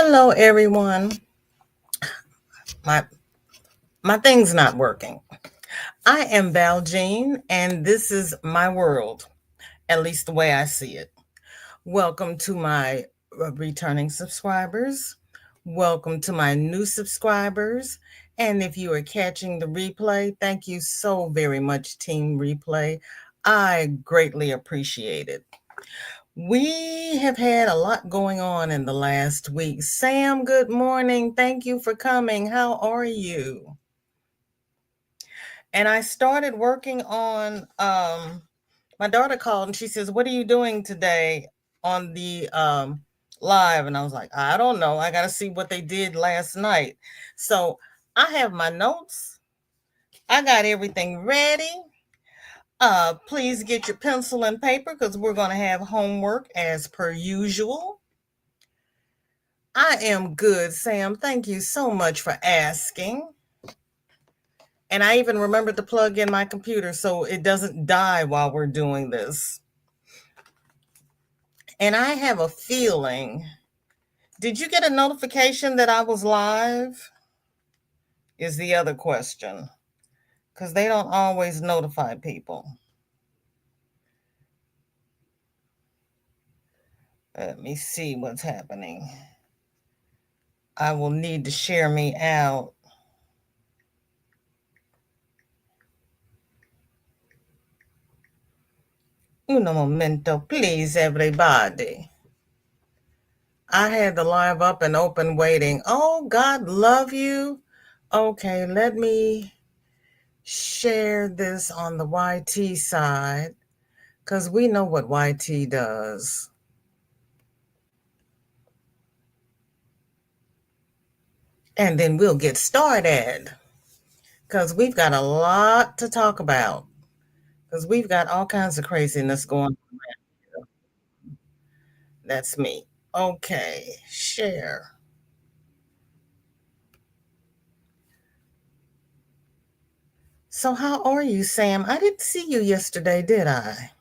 Hello, everyone. My my thing's not working. I am Val Jean, and this is my world, at least the way I see it. Welcome to my returning subscribers. Welcome to my new subscribers. And if you are catching the replay, thank you so very much, Team Replay. I greatly appreciate it. We have had a lot going on in the last week. Sam, good morning. Thank you for coming. How are you? And I started working on my daughter called and she says, "What are you doing today on the live?" And I was like, "I don't know. I got to see what they did last night." So, I have my notes. I got everything ready. Please get your pencil and paper because we're going to have homework as per usual. I am good, Sam. Thank you so much for asking. And I even remembered to plug in my computer so it doesn't die while we're doing this. And I have a feeling. Did you get a notification that I was live? Is the other question. Because they don't always notify people. Let me see what's happening. I will need to share me out. Uno momento, please, everybody. I had the live up and open waiting. Oh, God love you. Okay, let me share this on the YT side because we know what YT does. And then we'll get started because we've got a lot to talk about because we've got all kinds of craziness going on. That's me. Okay, share. So, how are you, Sam? I didn't see you yesterday, did I?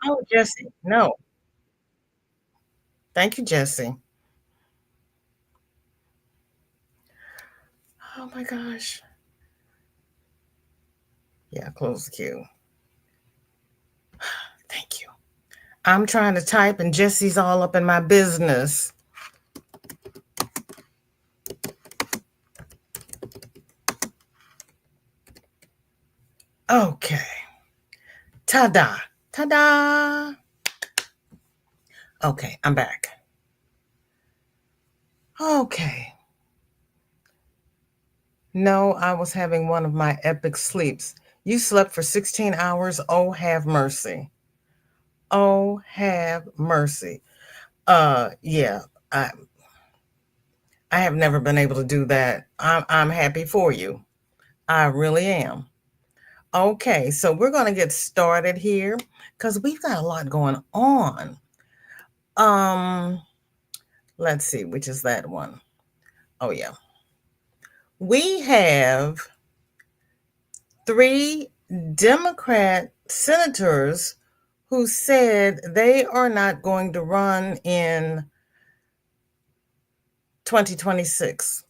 Oh, Jesse. No. Thank you, Jesse. Oh my gosh. Yeah, close the queue. Thank you. I'm trying to type and Jesse's all up in my business. Okay. Ta-da. Ta-da. Okay, I'm back. Okay. No, I was having one of my epic sleeps. You slept for 16 hours. Oh, have mercy. Oh, have mercy. Yeah, I I have never been able to do that. I'm happy for you. I really am. Okay, so we're going to get started here because we've got a lot going on. Um, let's see, which is that one? Oh yeah. We have three Democrat senators who said they are not going to run in 2026.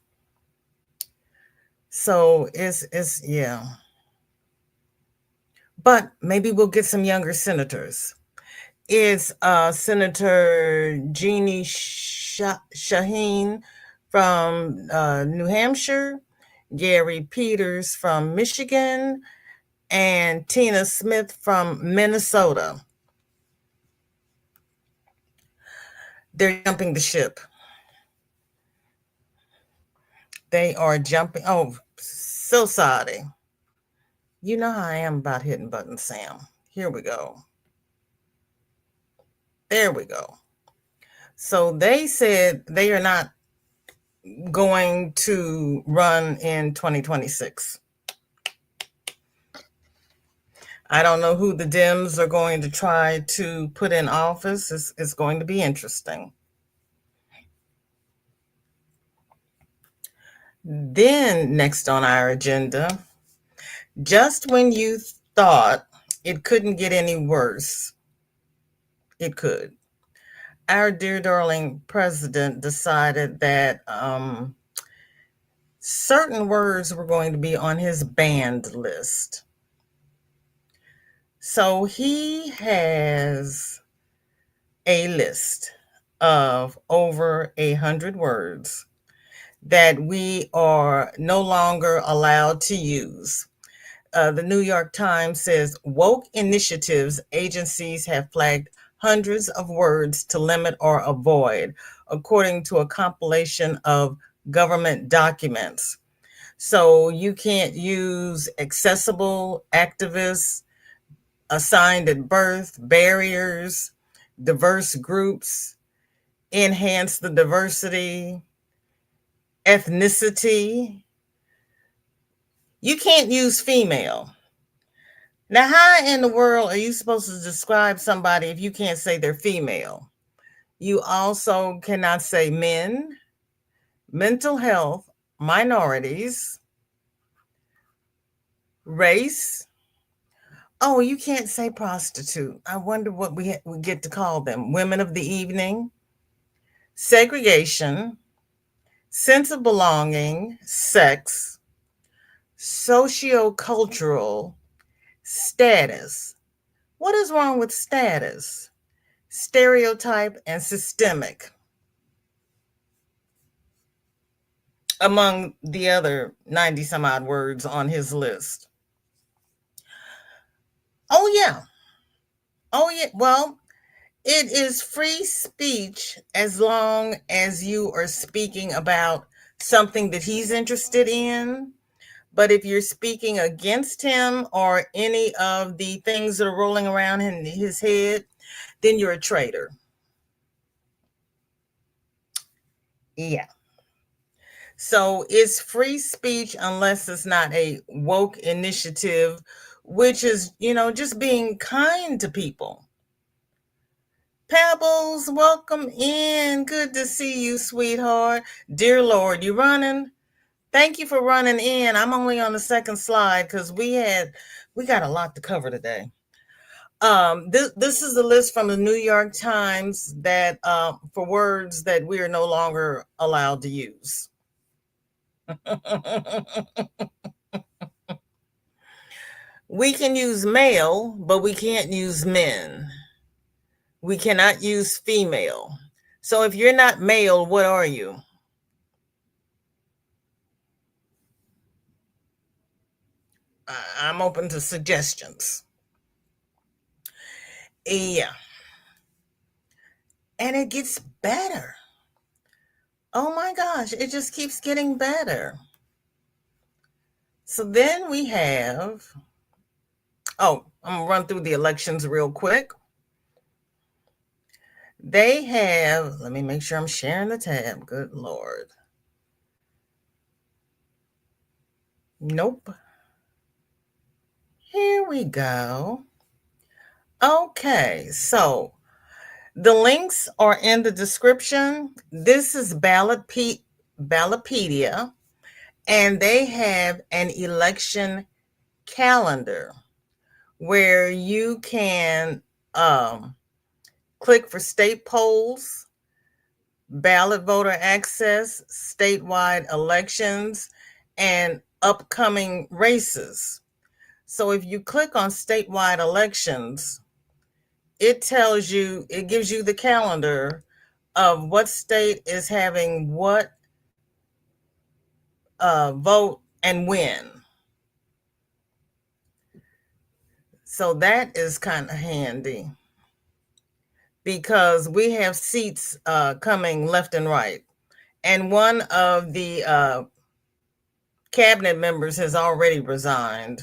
So it's yeah. But maybe we'll get some younger senators. It's Senator Jeannie Shaheen from New Hampshire, Gary Peters from Michigan, and Tina Smith from Minnesota. They're jumping the ship. They are jumping. Oh, so sorry. You know how I am about hitting buttons, Sam. Here we go. There we go. So they said they are not going to run in 2026. I don't know who the Dems are going to try to put in office. It's going to be interesting. Then, next on our agenda, just when you thought it couldn't get any worse, it could. Our dear darling president decided that certain words were going to be on his banned list. So he has a list of over 100 words that we are no longer allowed to use. The New York Times says woke initiatives agencies have flagged hundreds of words to limit or avoid, according to a compilation of government documents. So you can't use accessible, activists, assigned at birth, barriers, diverse groups, enhance the diversity, ethnicity. You can't use female. Now, how in the world are you supposed to describe somebody if you can't say they're female? You also cannot say men, mental health, minorities, race. Oh, you can't say prostitute. I wonder what we get to call them. Women of the evening, segregation, sense of belonging, sex, sociocultural, status. What is wrong with status? Stereotype and systemic, among the other 90 some odd words on his list. Oh, yeah. Oh, yeah. Well, it is free speech as long as you are speaking about something that he's interested in. But if you're speaking against him or any of the things that are rolling around in his head, then you're a traitor. Yeah. So it's free speech unless it's not a woke initiative, which is, just being kind to people. Pebbles, welcome in. Good to see you, sweetheart. Dear Lord, you running? Thank you for running in. I'm only on the second slide because we got a lot to cover today. This is a list from the New York Times that for words that we are no longer allowed to use. We can use male, but we can't use men. We cannot use female. So if you're not male, what are you? I'm open to suggestions. Yeah. And it gets better. Oh my gosh, it just keeps getting better. So then we have, I'm going to run through the elections real quick. They have, let me make sure I'm sharing the tab. Good Lord. Nope. Here we go. Okay, so the links are in the description. This is Ballotpedia, and they have an election calendar where you can click for state polls, ballot voter access, statewide elections, and upcoming races. So if you click on statewide elections, it gives you the calendar of what state is having what vote and when. So that is kind of handy because we have seats coming left and right. And one of the cabinet members has already resigned.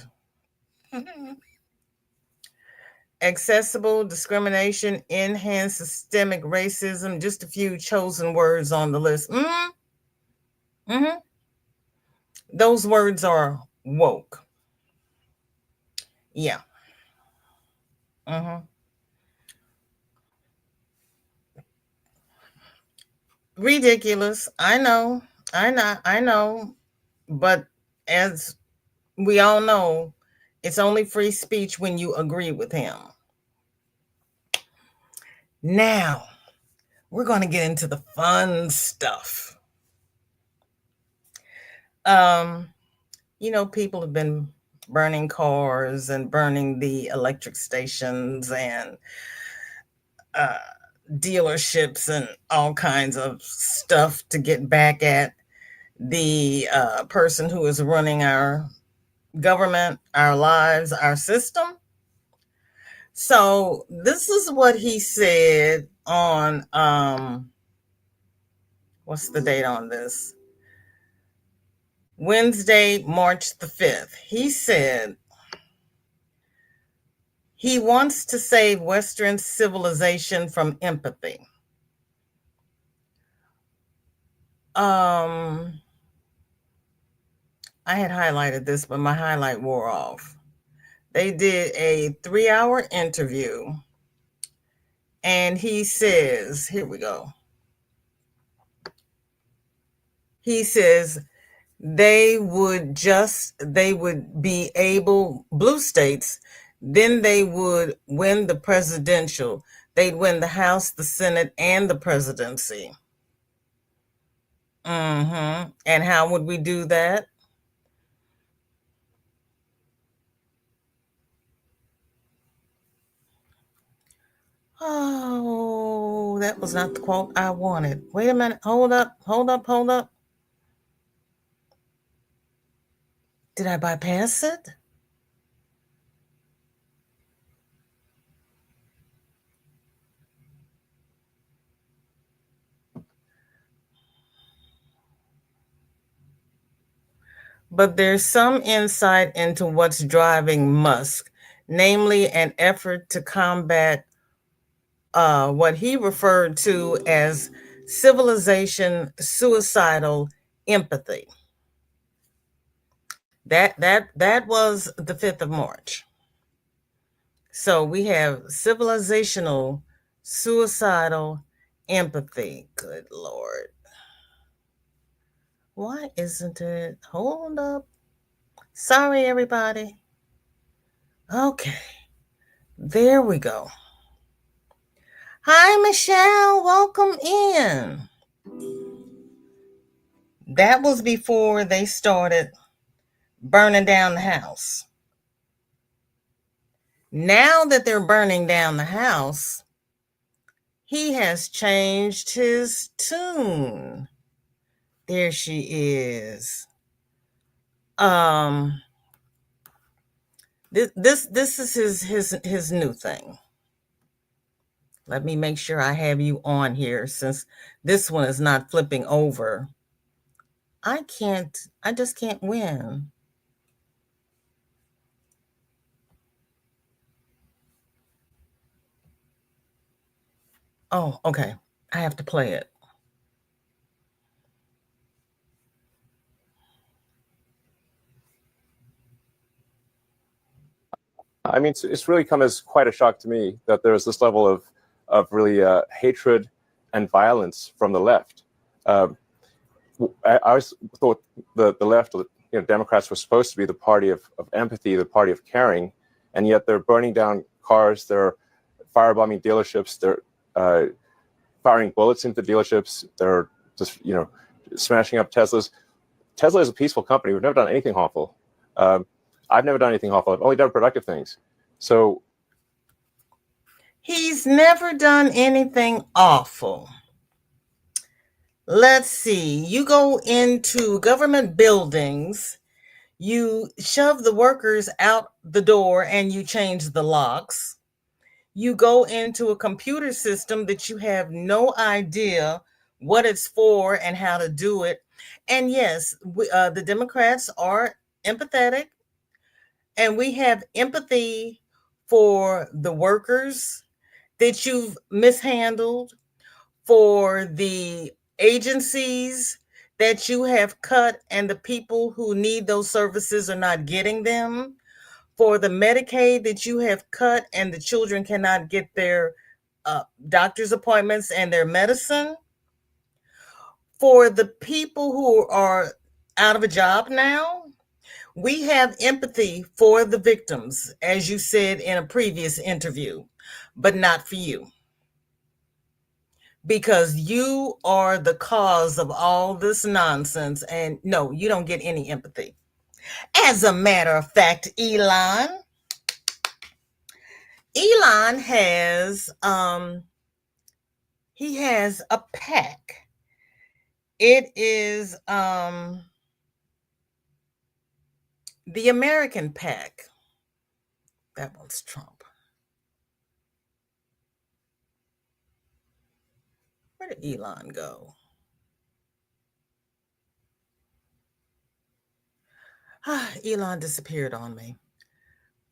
Accessible, discrimination, enhanced systemic racism, just a few chosen words on the list. Those words are woke. Yeah. Mhm. Ridiculous. I know. I know. But as we all know, it's only free speech when you agree with him. Now, we're going to get into the fun stuff. Um, people have been burning cars and burning the electric stations and uh, dealerships and all kinds of stuff to get back at the person who is running our government, our lives, our system. So this is what he said on what's the date on this? Wednesday, March the 5th. He said he wants to save Western civilization from empathy. Um I had highlighted this, but my highlight wore off. They did a 3-hour interview, and he says, here we go. He says they would be able, blue states, then they would win the presidential. They'd win the House, the Senate, and the presidency. And how would we do that? Oh, that was not the quote I wanted. Wait a minute. Hold up. Did I bypass it? But there's some insight into what's driving Musk, namely an effort to combat what he referred to as civilization suicidal empathy. That was the 5th of March. So we have civilizational suicidal empathy. Good Lord. Why isn't it? Hold up. Sorry, everybody. Okay, there we go. Hi, Michelle. Welcome in. That was before they started burning down the house. Now that they're burning down the house, he has changed his tune. There she is. Um, this is his new thing. Let me make sure I have you on here since this one is not flipping over. I just can't win. Oh, okay. I have to play it. I mean, it's really come as quite a shock to me that there's this level of really hatred and violence from the left. I always thought the left, Democrats were supposed to be the party of empathy, the party of caring, and yet they're burning down cars, they're firebombing dealerships, they're firing bullets into dealerships, they're just smashing up Teslas. Tesla is a peaceful company. We've never done anything harmful. I've never done anything awful. I've only done productive things. So he's never done anything awful. Let's see. You go into government buildings, you shove the workers out the door and you change the locks. You go into a computer system that you have no idea what it's for and how to do it. And yes, the Democrats are empathetic, and we have empathy for the workers that you've mishandled, for the agencies that you have cut, and the people who need those services are not getting them, for the Medicaid that you have cut and the children cannot get their doctor's appointments and their medicine, for the people who are out of a job now, we have empathy for the victims, as you said in a previous interview, but not for you. Because you are the cause of all this nonsense, and no, you don't get any empathy. As a matter of fact, Elon he has a pack. It is the American pack. That one's Trump. Where did Elon go? Elon disappeared on me.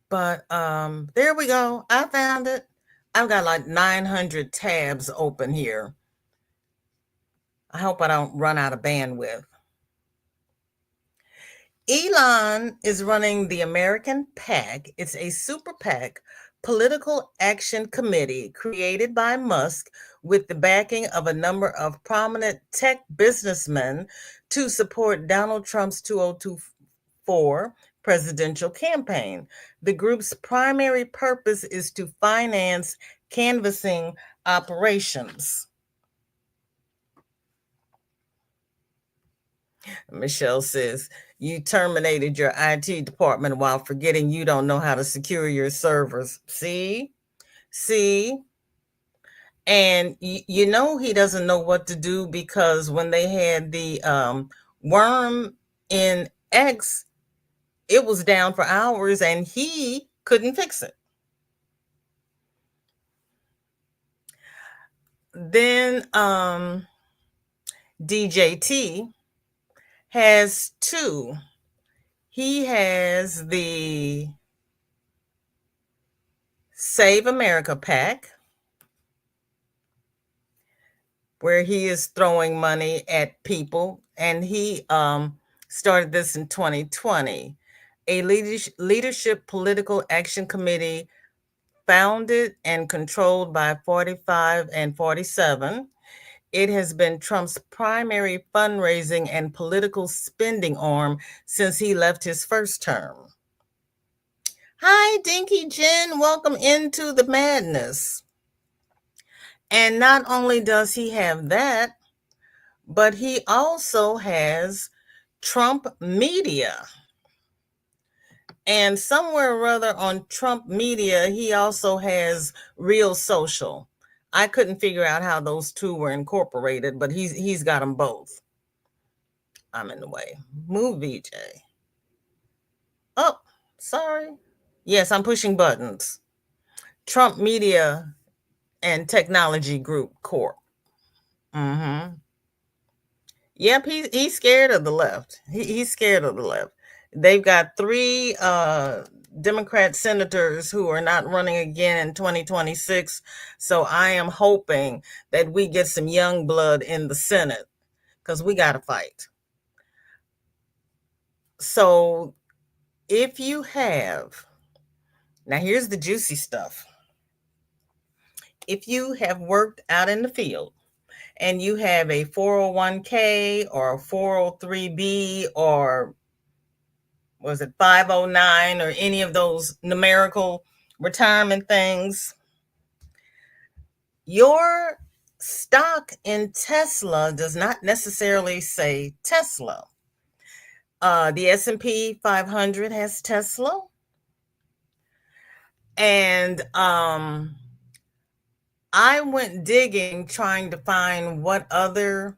But there we go. I found it. I've got like 900 tabs open here. I hope I don't run out of bandwidth. Elon is running the American PAC. It's a super PAC political action committee created by Musk with the backing of a number of prominent tech businessmen to support Donald Trump's 2024 presidential campaign. The group's primary purpose is to finance canvassing operations. Michelle says, you terminated your IT department while forgetting you don't know how to secure your servers. See? And you know he doesn't know what to do, because when they had the worm in X, it was down for hours and he couldn't fix it. Then DJT has two. He has the Save America PAC, where he is throwing money at people, and he started this in 2020. A leadership political action committee founded and controlled by 45 and 47. It has been Trump's primary fundraising and political spending arm since he left his first term. Hi, Dinky Jen. Welcome into the madness. And not only does he have that, but he also has Trump Media. And somewhere or other on Trump Media, he also has Real Social. I couldn't figure out how those two were incorporated, but he's got them both. I'm in the way. Move, VJ. Oh, sorry. Yes, I'm pushing buttons. Trump Media and Technology Group Corp. Mm-hmm. Yep, he's scared of the left. He's scared of the left. They've got 3 Democrat senators who are not running again in 2026. So I am hoping that we get some young blood in the Senate, because we got to fight. So if you have, now here's the juicy stuff. If you have worked out in the field and you have a 401k or a 403b, or was it 509, or any of those numerical retirement things, your stock in Tesla does not necessarily say Tesla. The S&P 500 has Tesla. And I went digging trying to find what other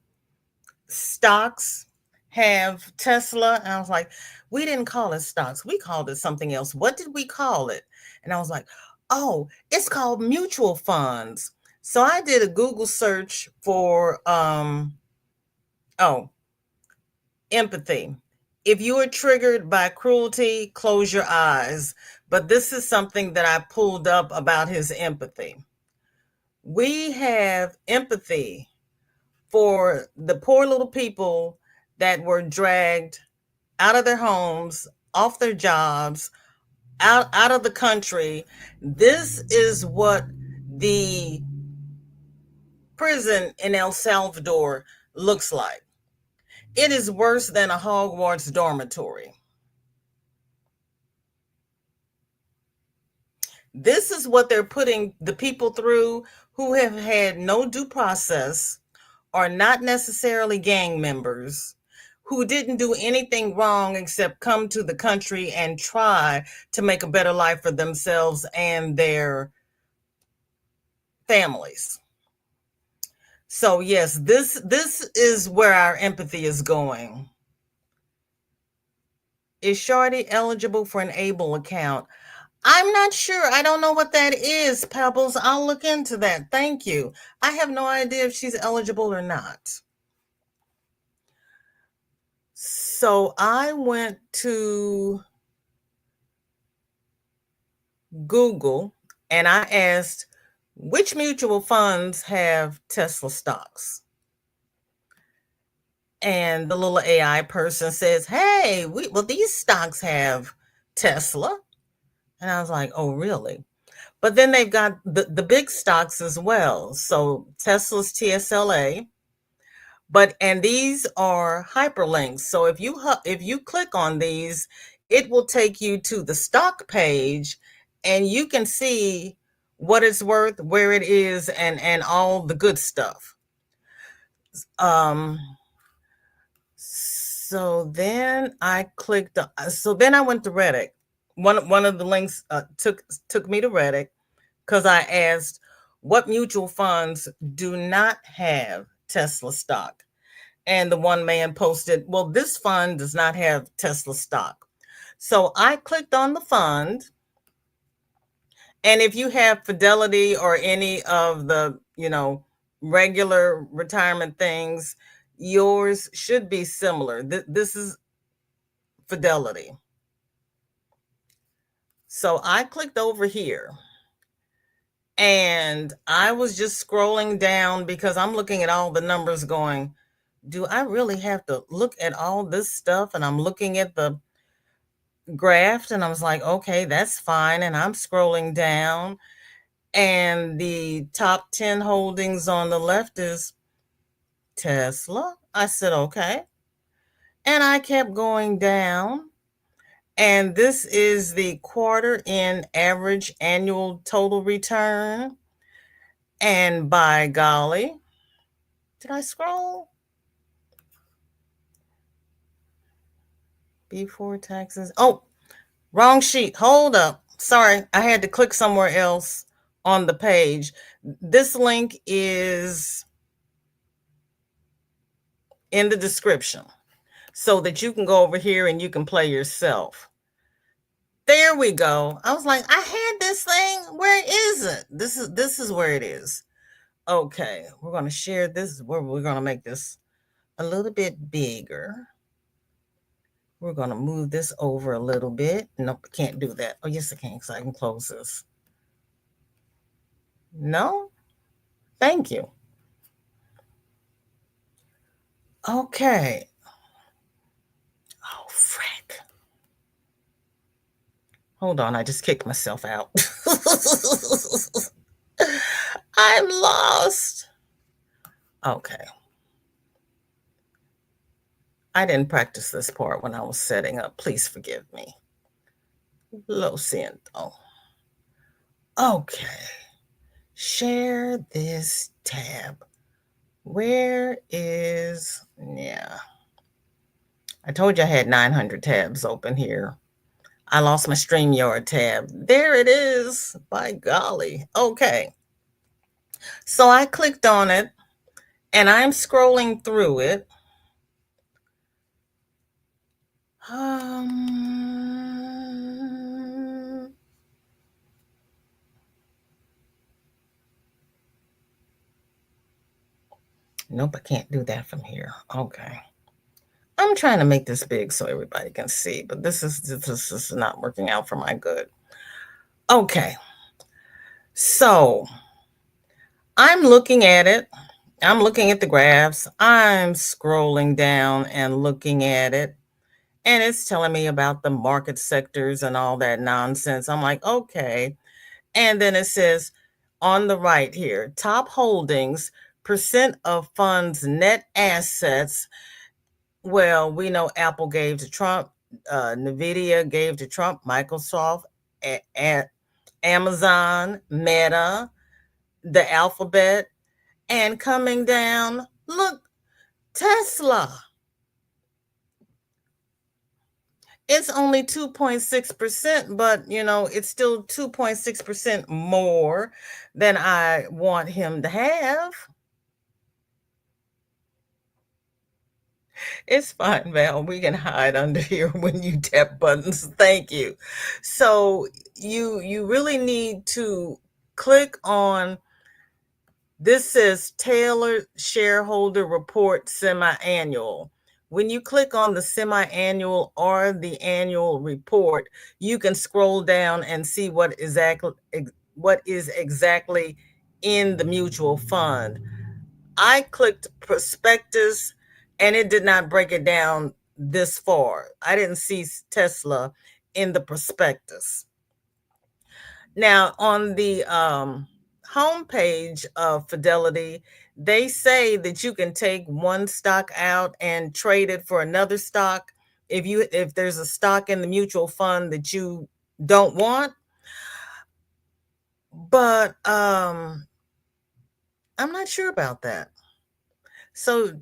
stocks have Tesla. And I was like, we didn't call it stocks. We called it something else. What did we call it? And I was like, oh, it's called mutual funds. So I did a Google search for, empathy. If you are triggered by cruelty, close your eyes. But this is something that I pulled up about his empathy. We have empathy for the poor little people that were dragged out of their homes, off their jobs, out of the country. This is what the prison in El Salvador looks like. It is worse than a Hogwarts dormitory. This is what they're putting the people through who have had no due process, are not necessarily gang members, who didn't do anything wrong except come to the country and try to make a better life for themselves and their families. So yes, this is where our empathy is going. Is Shorty eligible for an ABLE account? I'm not sure. I don't know what that is, Pebbles. I'll look into that. Thank you. I have no idea if she's eligible or not. So I went to Google and I asked which mutual funds have Tesla stocks. And the little AI person says, hey, well, these stocks have Tesla. And I was like, oh, really? But then they've got the big stocks as well. So Tesla's TSLA, and these are hyperlinks. So if you click on these, it will take you to the stock page, and you can see what it's worth, where it is, and all the good stuff. So then I clicked. So then I went to Reddit. One of the links took me to Reddit because I asked what mutual funds do not have Tesla stock. And the one man posted, well, this fund does not have Tesla stock. So I clicked on the fund. And if you have Fidelity or any of the, regular retirement things, yours should be similar. This is Fidelity. So I clicked over here and I was just scrolling down because I'm looking at all the numbers going, do I really have to look at all this stuff? And I'm looking at the graph and I was like, okay, that's fine. And I'm scrolling down and the top 10 holdings on the left is Tesla. I said, okay. And I kept going down. And this is the quarter in average annual total return. And by golly, did I scroll? Before taxes. Oh, wrong sheet. Hold up. Sorry, I had to click somewhere else on the page. This link is in the description so that you can go over here and you can play yourself. There we go. I was like, I had this thing. Where is it? This is where it is. Okay, we're going to share this. Where we're going to make this a little bit bigger. We're going to move this over a little bit. Nope, can't do that. Oh, yes, I can, because I can close this. No? Thank you. Okay. Oh, frick. Hold on, I just kicked myself out. I'm lost. Okay. I didn't practice this part when I was setting up. Please forgive me. Lo siento. Okay. Share this tab. Where is, yeah. I told you I had 900 tabs open here. I lost my StreamYard tab. There it is. By golly. Okay. So I clicked on it and I'm scrolling through it. Nope, I can't do that from here. Okay. I'm trying to make this big so everybody can see, but this is not working out for my good. Okay. So I'm looking at it. I'm looking at the graphs. I'm scrolling down and looking at it. And it's telling me about the market sectors and all that nonsense. I'm like, okay. And then it says on the right here, top holdings, percent of funds net assets. Well, we know Apple gave to Trump, Nvidia gave to Trump, Microsoft, Amazon, Meta, the Alphabet, and coming down, look, Tesla. It's only 2.6%, but it's still 2.6% more than I want him to have. It's fine, Val. We can hide under here when you tap buttons. Thank you. So you really need to click on this. Says Tailored Shareholder Report Semi-Annual. When you click on the semi-annual or the annual report, you can scroll down and see what is exactly in the mutual fund. I clicked prospectus and it did not break it down this far. I didn't see Tesla in the prospectus. Now, on the homepage of Fidelity, they say that you can take one stock out and trade it for another stock if there's a stock in the mutual fund that you don't want. But I'm not sure about that. So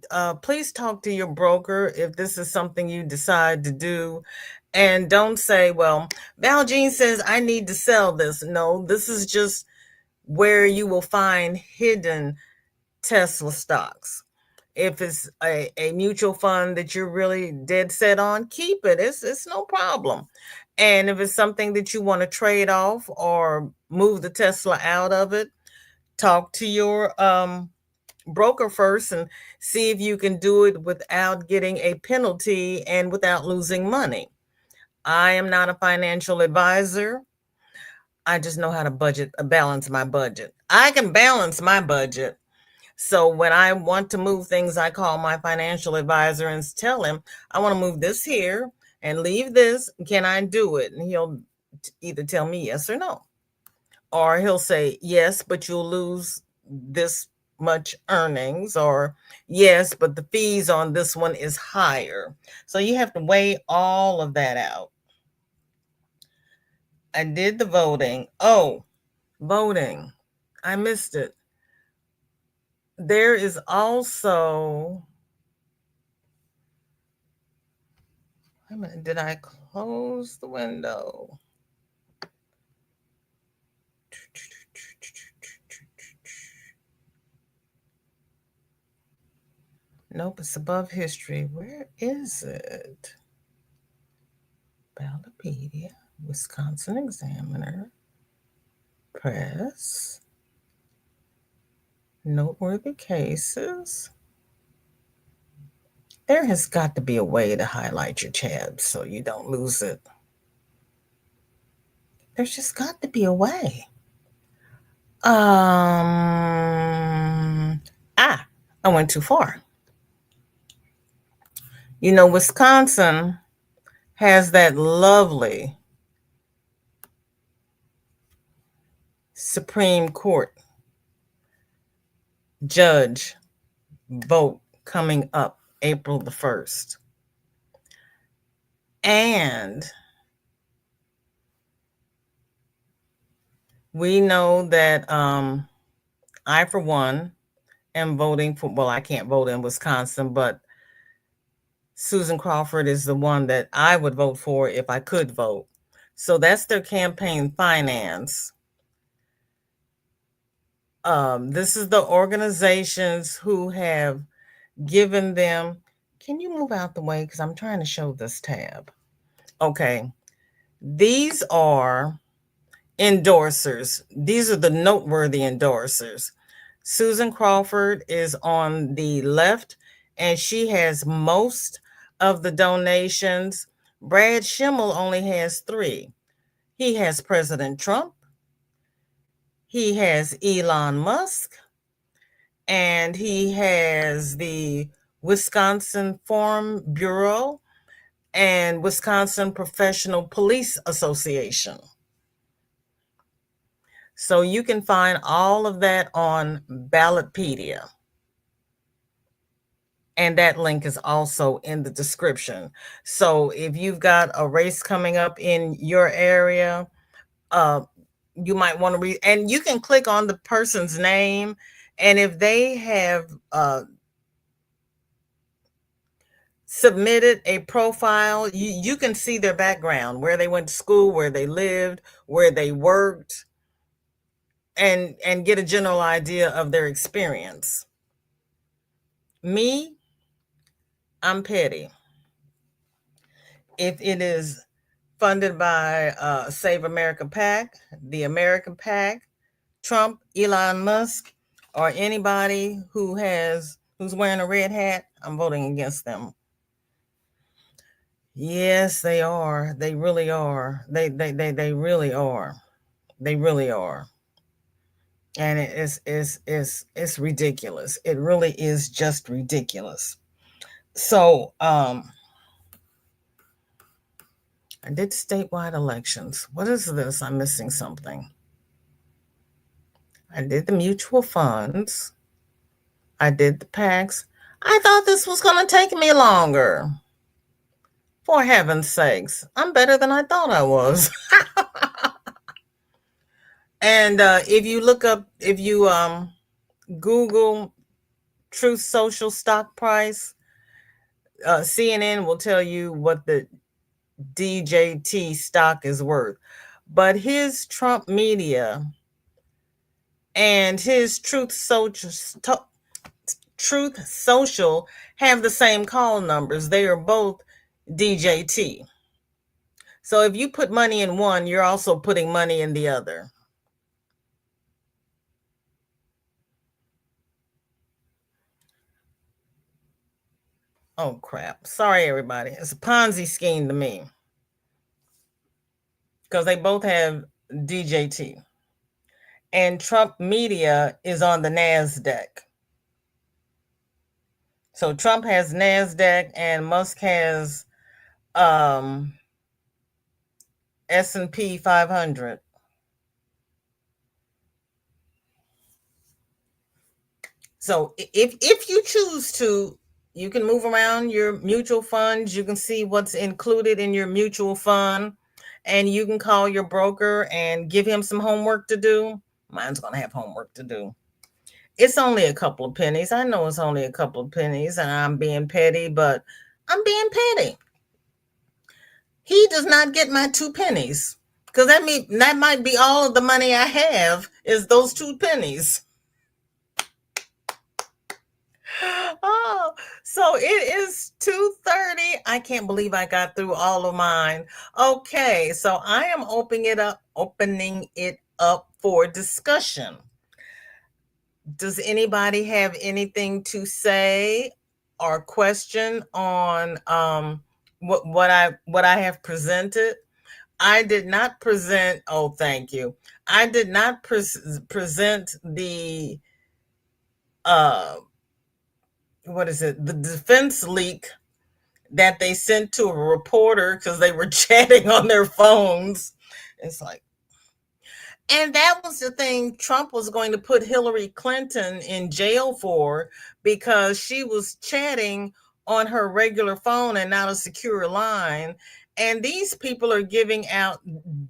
please talk to your broker if this is something you decide to do. And don't say, well, Val Jean says I need to sell this. No, this is just where you will find hidden Tesla stocks. If it's a mutual fund that you're really dead set on, keep it. It's no problem. And if it's something that you want to trade off or move the Tesla out of it, talk to your broker first and see if you can do it without getting a penalty and without losing money. I am not a financial advisor. I just know how to balance my budget. I can balance my budget. So when I want to move things, I call my financial advisor and tell him, I want to move this here and leave this. Can I do it? And he'll either tell me yes or no. Or he'll say, yes, but you'll lose this much earnings, or yes, but the fees on this one is higher. So you have to weigh all of that out. I did the voting. Oh, voting. I missed it. There is also, wait a minute, did I close the window? Nope, it's above history. Where is it? Ballotpedia, Wisconsin Examiner, Press, Noteworthy Cases. There has got to be a way to highlight your tabs so you don't lose it. There's just got to be a way. I went too far. Wisconsin has that lovely Supreme Court judge vote coming up April the 1st. And we know that I, for one, am voting for, well, I can't vote in Wisconsin, but Susan Crawford is the one that I would vote for if I could vote. So that's their campaign finance. This is the organizations who have given them. Can you move out the way? Because I'm trying to show this tab. Okay. These are endorsers. These are the noteworthy endorsers. Susan Crawford is on the left, and she has most of the donations. Brad Schimmel only has 3. He has President Trump, he has Elon Musk, and he has the Wisconsin Farm Bureau. and Wisconsin Professional Police Association. So you can find all of that on Ballotpedia. And that link is also in the description. So if you've got a race coming up in your area, uh, you might want to read, and you can click on the person's name. And if they have submitted a profile, you can see their background, where they went to school, where they lived, where they worked, and get a general idea of their experience. Me, I'm petty. If it is funded by Save America PAC, the American PAC, Trump, Elon Musk, or anybody who's wearing a red hat, I'm voting against them. Yes, they are. They really are. They really are. They really are. And it's ridiculous. It really is just ridiculous. So I did statewide elections. What is this? I'm missing something. I did the mutual funds. I did the PACs. I thought this was going to take me longer. For heaven's sakes, I'm better than I thought I was. And if you Google Truth Social stock price, CNN will tell you what the DJT stock is worth. But his Trump media and his Truth Social have the same call numbers. They are both DJT. So if you put money in one, you're also putting money in the other. Oh, crap. Sorry, everybody. It's a Ponzi scheme to me. Because they both have DJT. And Trump media is on the NASDAQ. So Trump has NASDAQ and Musk has S&P 500. So if you choose to, you can move around your mutual funds. You can see what's included in your mutual fund, and you can call your broker and give him some homework to do. Mine's going to have homework to do. It's only a couple of pennies. I know it's only a couple of pennies, and I'm being petty, but I'm being petty. He does not get my 2 pennies, because that might be all of the money I have is those 2 pennies. Oh, so it is 2:30. I can't believe I got through all of mine. Okay, so I am opening it up for discussion. Does anybody have anything to say or question on what I have presented? I did not present. Oh, thank you. I did not present the what is it? The defense leak that they sent to a reporter because they were chatting on their phones. It's like, and that was the thing Trump was going to put Hillary Clinton in jail for, because she was chatting on her regular phone and not a secure line. And these people are giving out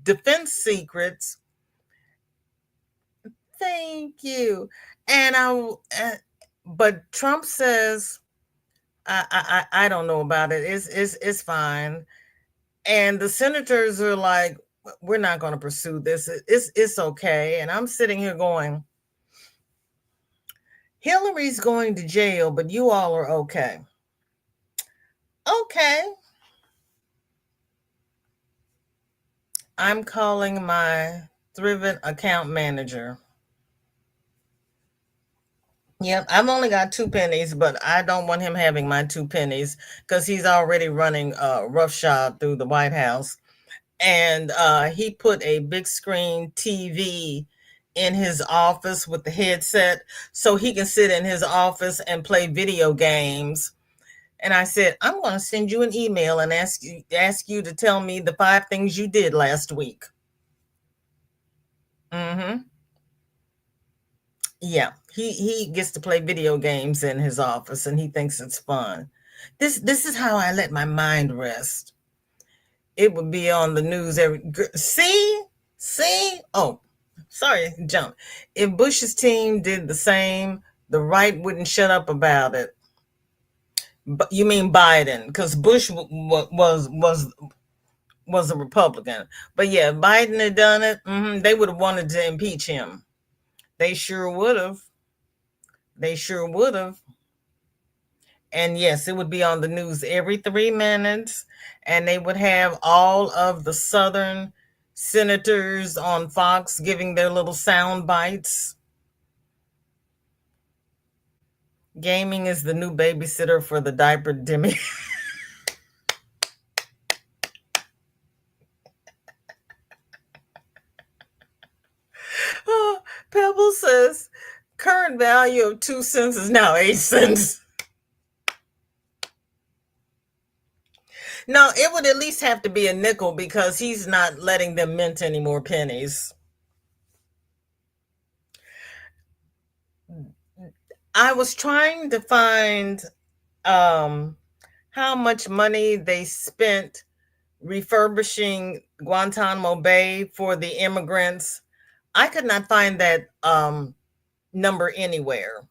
defense secrets. Thank you. But Trump says, I don't know about it. It's fine. And the senators are like, we're not going to pursue this. It's okay. And I'm sitting here going, Hillary's going to jail, but you all are okay. Okay. I'm calling my Thrivent account manager. Yep, I've only got 2 pennies, but I don't want him having my 2 pennies because he's already running roughshod through the White House. And he put a big screen TV in his office with the headset so he can sit in his office and play video games. And I said, I'm going to send you an email and ask you to tell me the 5 things you did last week. Mm-hmm. Yeah, he gets to play video games in his office, and he thinks it's fun. This is how I let my mind rest. It would be on the news every. See. Oh, sorry, jump. If Bush's team did the same, the right wouldn't shut up about it. But you mean Biden? Because Bush was a Republican. But yeah, Biden had done it. They would have wanted to impeach him. They sure would have. They sure would have. And yes, it would be on the news every 3 minutes, and they would have all of the Southern senators on Fox giving their little sound bites. Gaming is the new babysitter for the diaper demi. Pebble says current value of 2 cents is now 8 cents. No, it would at least have to be a nickel because he's not letting them mint any more pennies. I was trying to find um, how much money they spent refurbishing Guantanamo Bay for the immigrants. I could not find that number anywhere.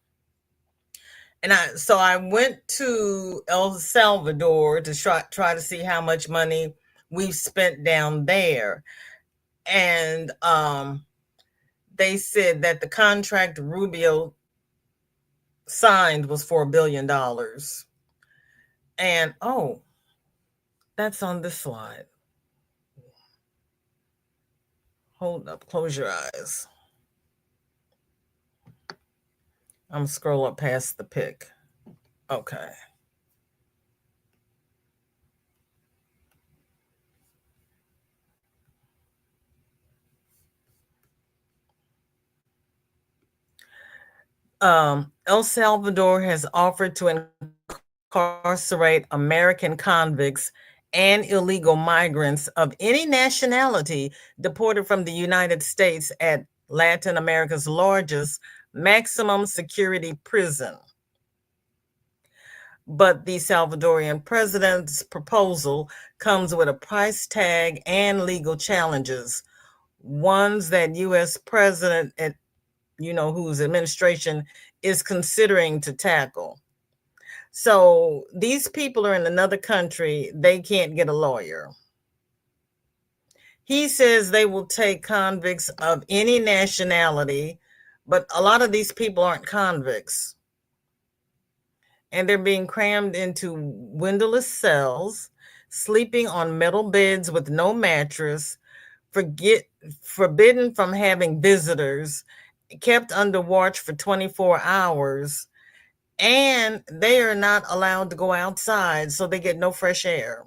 And I went to El Salvador to try to see how much money we've spent down there. And they said that the contract Rubio signed was for $1 billion. And oh, that's on this slide. Hold up, close your eyes. I'm scroll up past the pic. Okay. El Salvador has offered to incarcerate American convicts and illegal migrants of any nationality deported from the United States at Latin America's largest maximum security prison. But the Salvadorian president's proposal comes with a price tag and legal challenges, ones that U.S. President, whose administration is considering to tackle. So these people are in another country. They can't get a lawyer. He says they will take convicts of any nationality, but a lot of these people aren't convicts. And they're being crammed into windowless cells, sleeping on metal beds with no mattress, forbidden from having visitors, kept under watch for 24 hours, and they are not allowed to go outside, so they get no fresh air.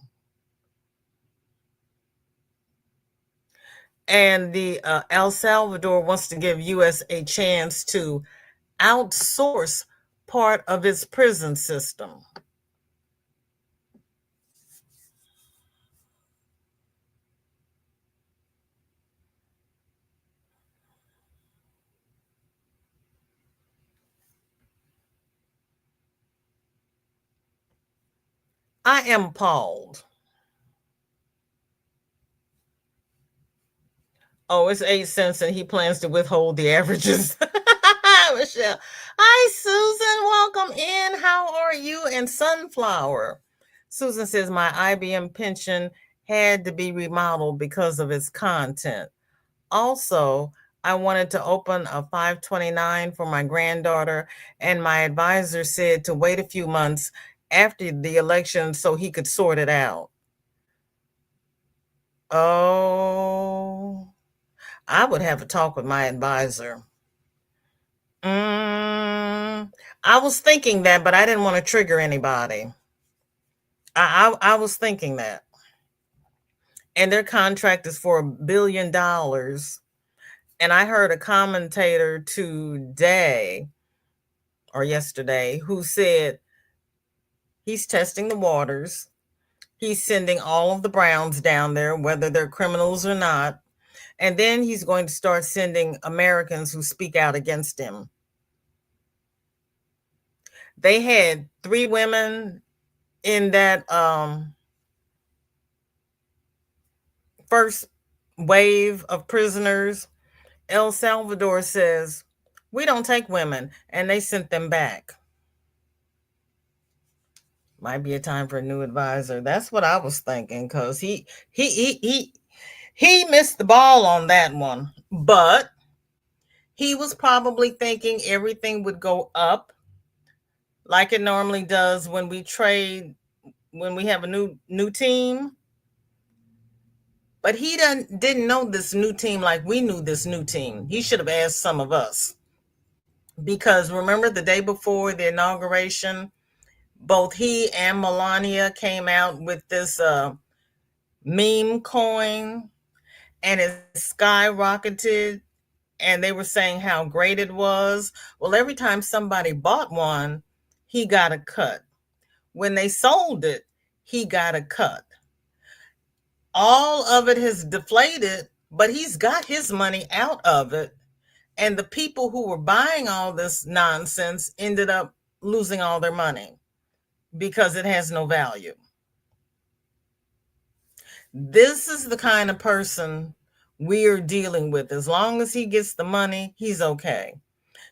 And the El Salvador wants to give U.S. a chance to outsource part of its prison system. I am appalled. Oh, it's 8 cents, and he plans to withhold the averages. Michelle. Hi, Susan. Welcome in. How are you? And Sunflower. Susan says, my IBM pension had to be remodeled because of its content. Also, I wanted to open a 529 for my granddaughter, and my advisor said to wait a few months after the election so he could sort it out. Oh, I would have a talk with my advisor. I was thinking that, but I didn't want to trigger anybody. I was thinking that. And their contract is for $1 billion. And I heard a commentator today or yesterday who said He's testing the waters. He's sending all of the Browns down there, whether they're criminals or not. And then he's going to start sending Americans who speak out against him. They had 3 women in that first wave of prisoners. El Salvador says, we don't take women, and they sent them back. Might be a time for a new advisor. That's what I was thinking, because he missed the ball on that one. But he was probably thinking everything would go up like it normally does when we trade, when we have a new team. But he didn't know this new team like we knew this new team. He should have asked some of us. Because remember, the day before the inauguration, both he and Melania came out with this meme coin, and it skyrocketed, and they were saying how great it was. Well, every time somebody bought one, he got a cut. When they sold it, he got a cut. All of it has deflated, but he's got his money out of it. And the people who were buying all this nonsense ended up losing all their money because it has no value. This is the kind of person we're dealing with. As long as he gets the money, he's okay.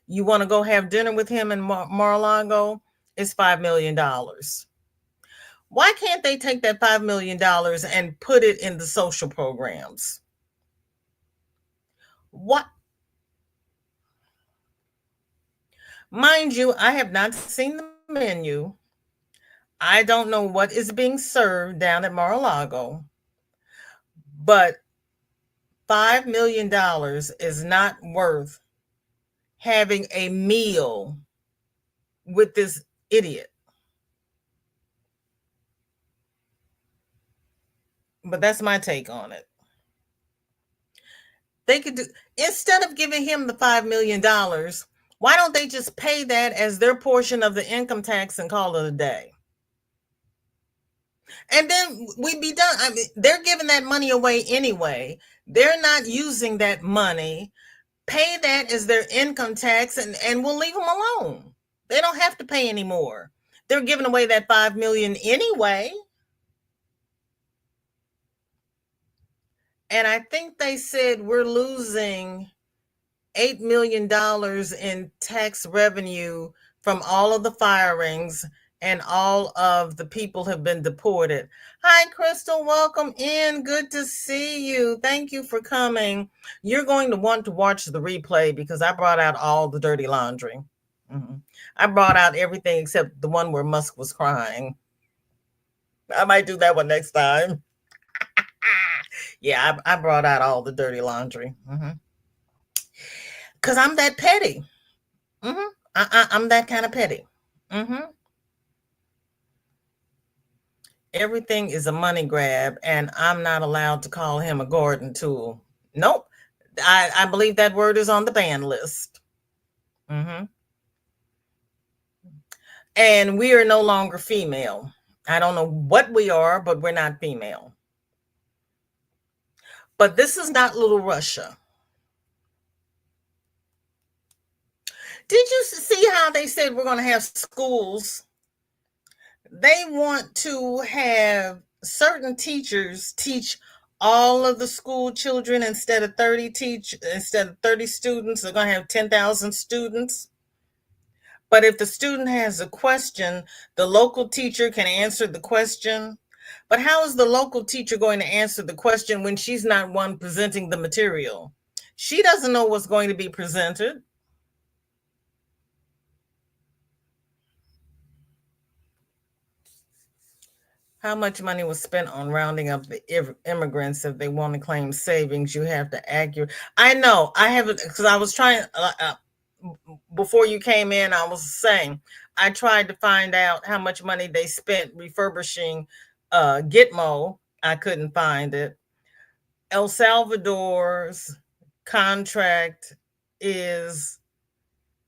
You want to go have dinner with him in Mar-a-Lago? It's $5 million. Why can't they take that $5 million and put it in the social programs? What? Mind you, I have not seen the menu. I don't know what is being served down at Mar-a-Lago, but $5 million is not worth having a meal with this idiot. But that's my take on it. They could do, instead of giving him the $5 million, why don't they just pay that as their portion of the income tax and call it a day? And then we'd be done. I mean, they're giving that money away anyway. They're not using that money. Pay that as their income tax, and we'll leave them alone. They don't have to pay anymore. They're giving away that $5 million anyway. And I think they said we're losing $8 million in tax revenue from all of the firings, and all of the people have been deported. Hi, Crystal. Welcome in. Good to see you. Thank you for coming. You're going to want to watch the replay because I brought out all the dirty laundry. Mm-hmm. I brought out everything except the one where Musk was crying. I might do that one next time. Yeah, I brought out all the dirty laundry. Because I'm that petty. I'm that kind of petty. Everything is a money grab, and I'm not allowed to call him a garden tool. Nope. I believe that word is on the ban list. And we are no longer female. I don't know what we are, but we're not female. But this is not Little Russia. Did you see how they said we're going to have schools? They want to have certain teachers teach all of the school children instead of 30 students. They're going to have 10,000 students. But if the student has a question, the local teacher can answer the question. But how is the local teacher going to answer the question when she's not one presenting the material? She doesn't know what's going to be presented. How much money was spent on rounding up the immigrants? If they want to claim savings, you have to accurate. I know. I haven't, because I was trying, before you came in, I was saying, I tried to find out how much money they spent refurbishing Gitmo. I couldn't find it. El Salvador's contract is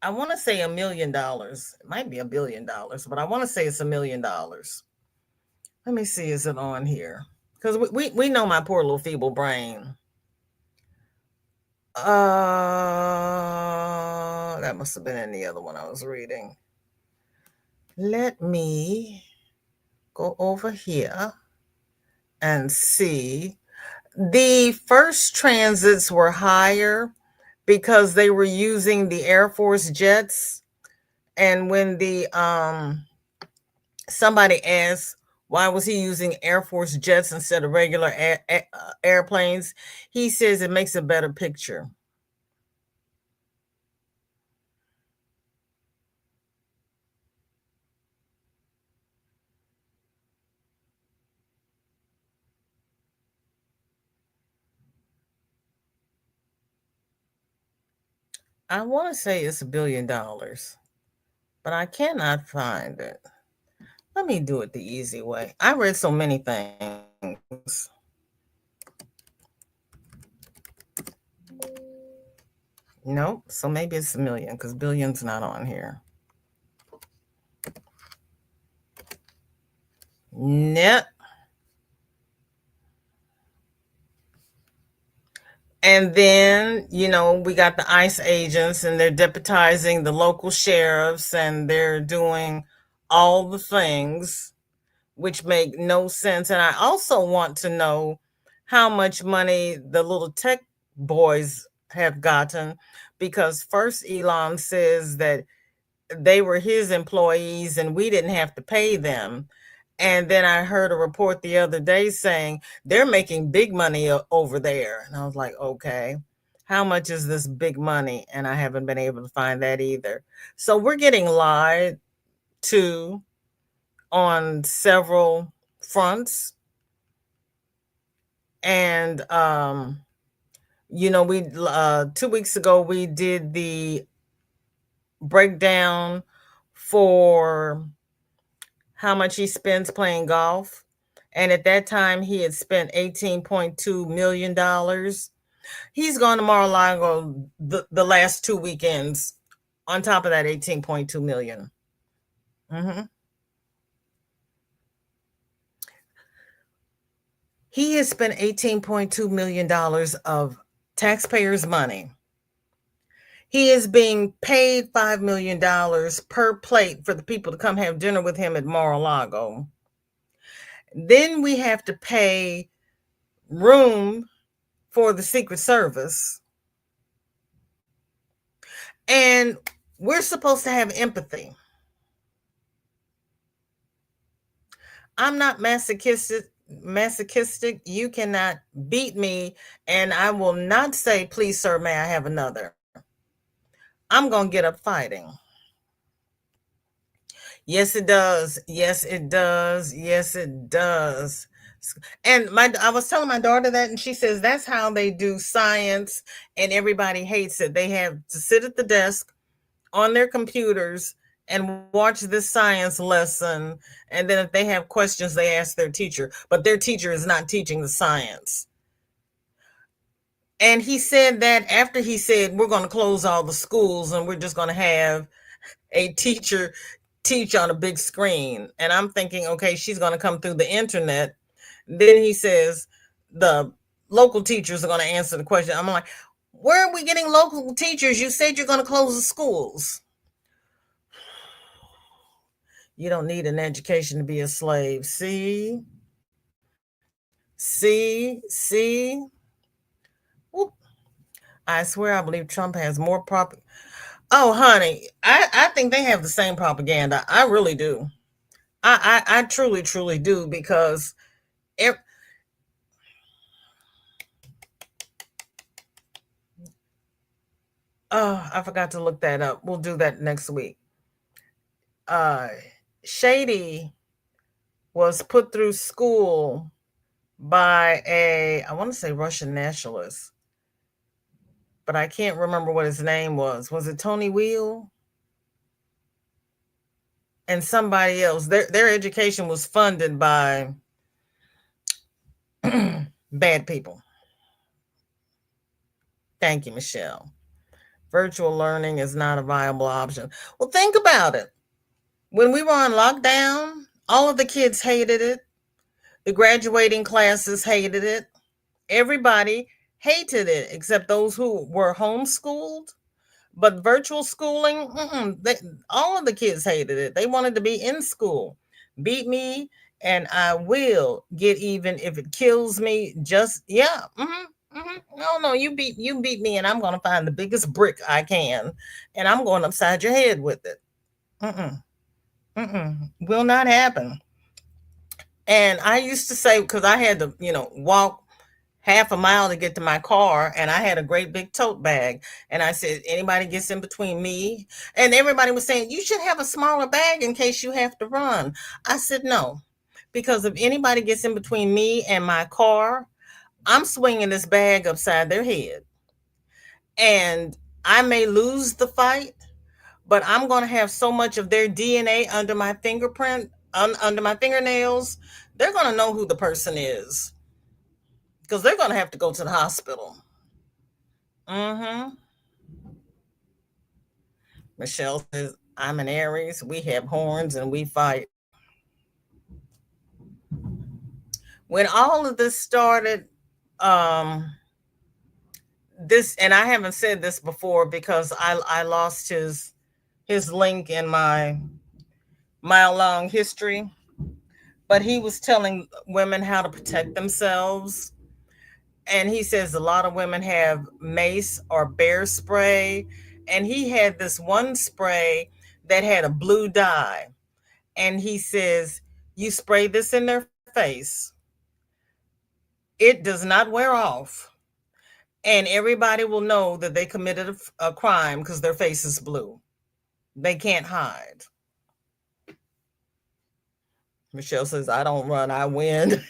I want to say $1 million. It might be $1 billion, but I want to say it's $1 million. Let me see, is it on here? Because we know my poor little feeble brain. That must have been in the other one I was reading. Let me go over here and see. The first transits were higher because they were using the Air Force jets. And when the somebody asked why was he using Air Force jets instead of regular airplanes, he says it makes a better picture. I want to say it's $1 billion, but I cannot find it. Let me do it the easy way. I read so many things. Nope. So maybe it's a million because billion's not on here. Nope. And then, we got the ICE agents and they're deputizing the local sheriffs and they're doing all the things which make no sense. And I also want to know how much money the little tech boys have gotten, because first Elon says that they were his employees and we didn't have to pay them. And then I heard a report the other day saying they're making big money over there. And I was like, okay, how much is this big money? And I haven't been able to find that either. So we're getting lied to on several fronts. And, we 2 weeks ago, we did the breakdown for how much he spends playing golf. And at that time, he had spent $18.2 million. He's gone to Mar-a-Lago the last 2 weekends on top of that 18.2 million. Mm-hmm. He has spent $18.2 million of taxpayers' money. He is being paid $5 million per plate for the people to come have dinner with him at Mar-a-Lago. Then we have to pay room for the Secret Service. And we're supposed to have empathy. I'm not masochistic. You cannot beat me. And I will not say, please, sir, may I have another? I'm going to get up fighting. Yes, it does. Yes, it does. Yes, it does. And I was telling my daughter that, and she says that's how they do science, and everybody hates it. They have to sit at the desk on their computers and watch this science lesson, and then if they have questions, they ask their teacher, but their teacher is not teaching the science. And he said that after he said we're going to close all the schools and we're just going to have a teacher teach on a big screen. And I'm thinking, okay, she's going to come through the internet. Then he says the local teachers are going to answer the question. I'm like, where are we getting local teachers? You said you're going to close the schools. You don't need an education to be a slave. See. Whoop. I swear, I believe Trump has more Oh, honey, I think they have the same propaganda. I really do. I truly, truly do, because it, oh, I forgot to look that up. We'll do that next week. Uh, Shady was put through school by I want to say Russian nationalist, but I can't remember what his name was. Was it Tony Wheel? And somebody else. Their education was funded by bad people. Thank you, Michelle. Virtual learning is not a viable option. Well, think about it. When we were on lockdown, all of the kids hated it. The graduating classes hated it. Everybody hated it except those who were homeschooled. But virtual schooling, all of the kids hated it. They wanted to be in school. Beat me, and I will get even if it kills me. Just yeah, no, no, you beat me, and I'm going to find the biggest brick I can, and I'm going upside your head with it. Mm-mm, will not happen. And I used to say because I had to, walk half a mile to get to my car, and I had a great big tote bag, and I said anybody gets in between me, and everybody was saying you should have a smaller bag in case you have to run. I said no, because if anybody gets in between me and my car, I'm swinging this bag upside their head, and I may lose the fight, but I'm going to have so much of their DNA under my fingerprint, under my fingernails. They're going to know who the person is because they're going to have to go to the hospital. Mm-hmm. Michelle says, I'm an Aries. We have horns and we fight. When all of this started, um, this, and I haven't said this before because I lost his link in my mile long history, but he was telling women how to protect themselves. And he says a lot of women have mace or bear spray. And he had this one spray that had a blue dye. And he says, you spray this in their face, it does not wear off. And everybody will know that they committed a crime because their face is blue. They can't hide. Michelle says, I don't run, I win.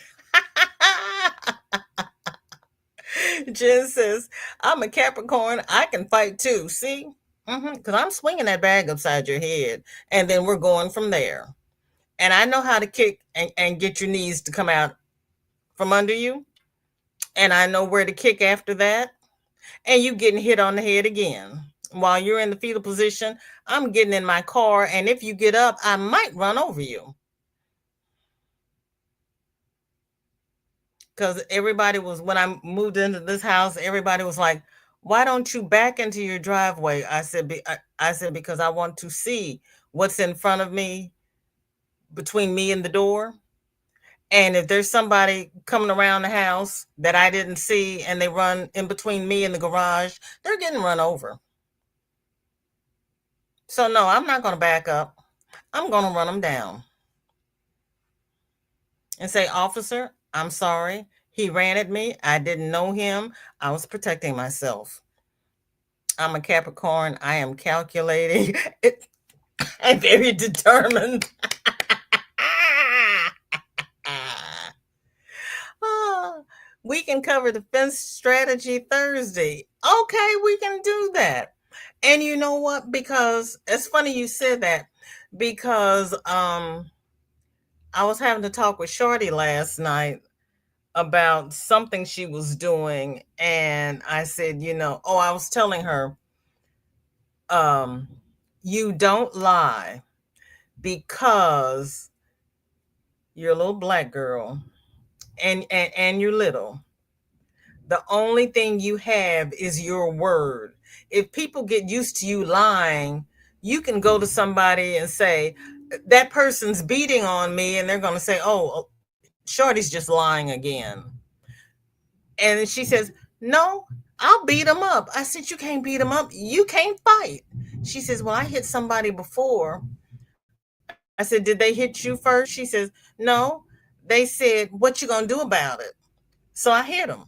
Jen says, I'm a Capricorn. I can fight too. See? Because I'm swinging that bag upside your head. And then we're going from there. And I know how to kick and get your knees to come out from under you. And I know where to kick after that. And you getting hit on the head again. While you're in the fetal position, I'm getting in my car. And if you get up, I might run over you. Because everybody was, when I moved into this house, everybody was like, why don't you back into your driveway? I said, because I want to see what's in front of me, between me and the door. And if there's somebody coming around the house that I didn't see and they run in between me and the garage, they're getting run over. So no, I'm not going to back up. I'm going to run them down and say, officer, I'm sorry. He ran at me. I didn't know him. I was protecting myself. I'm a Capricorn. I am calculating. I'm very determined. Ah, we can cover defense strategy Thursday. Okay, we can do that. And you know what? Because it's funny you said that because I was having to talk with Shorty last night about something she was doing, and I said, I was telling her, um, you don't lie because you're a little black girl and you're little. The only thing you have is your word. If people get used to you lying, you can go to somebody and say, that person's beating on me, and they're going to say, oh, Shorty's just lying again. And she says, no, I'll beat him up. I said, you can't beat him up. You can't fight. She says, well, I hit somebody before. I said, did they hit you first? She says, no. They said, what you going to do about it? So I hit them.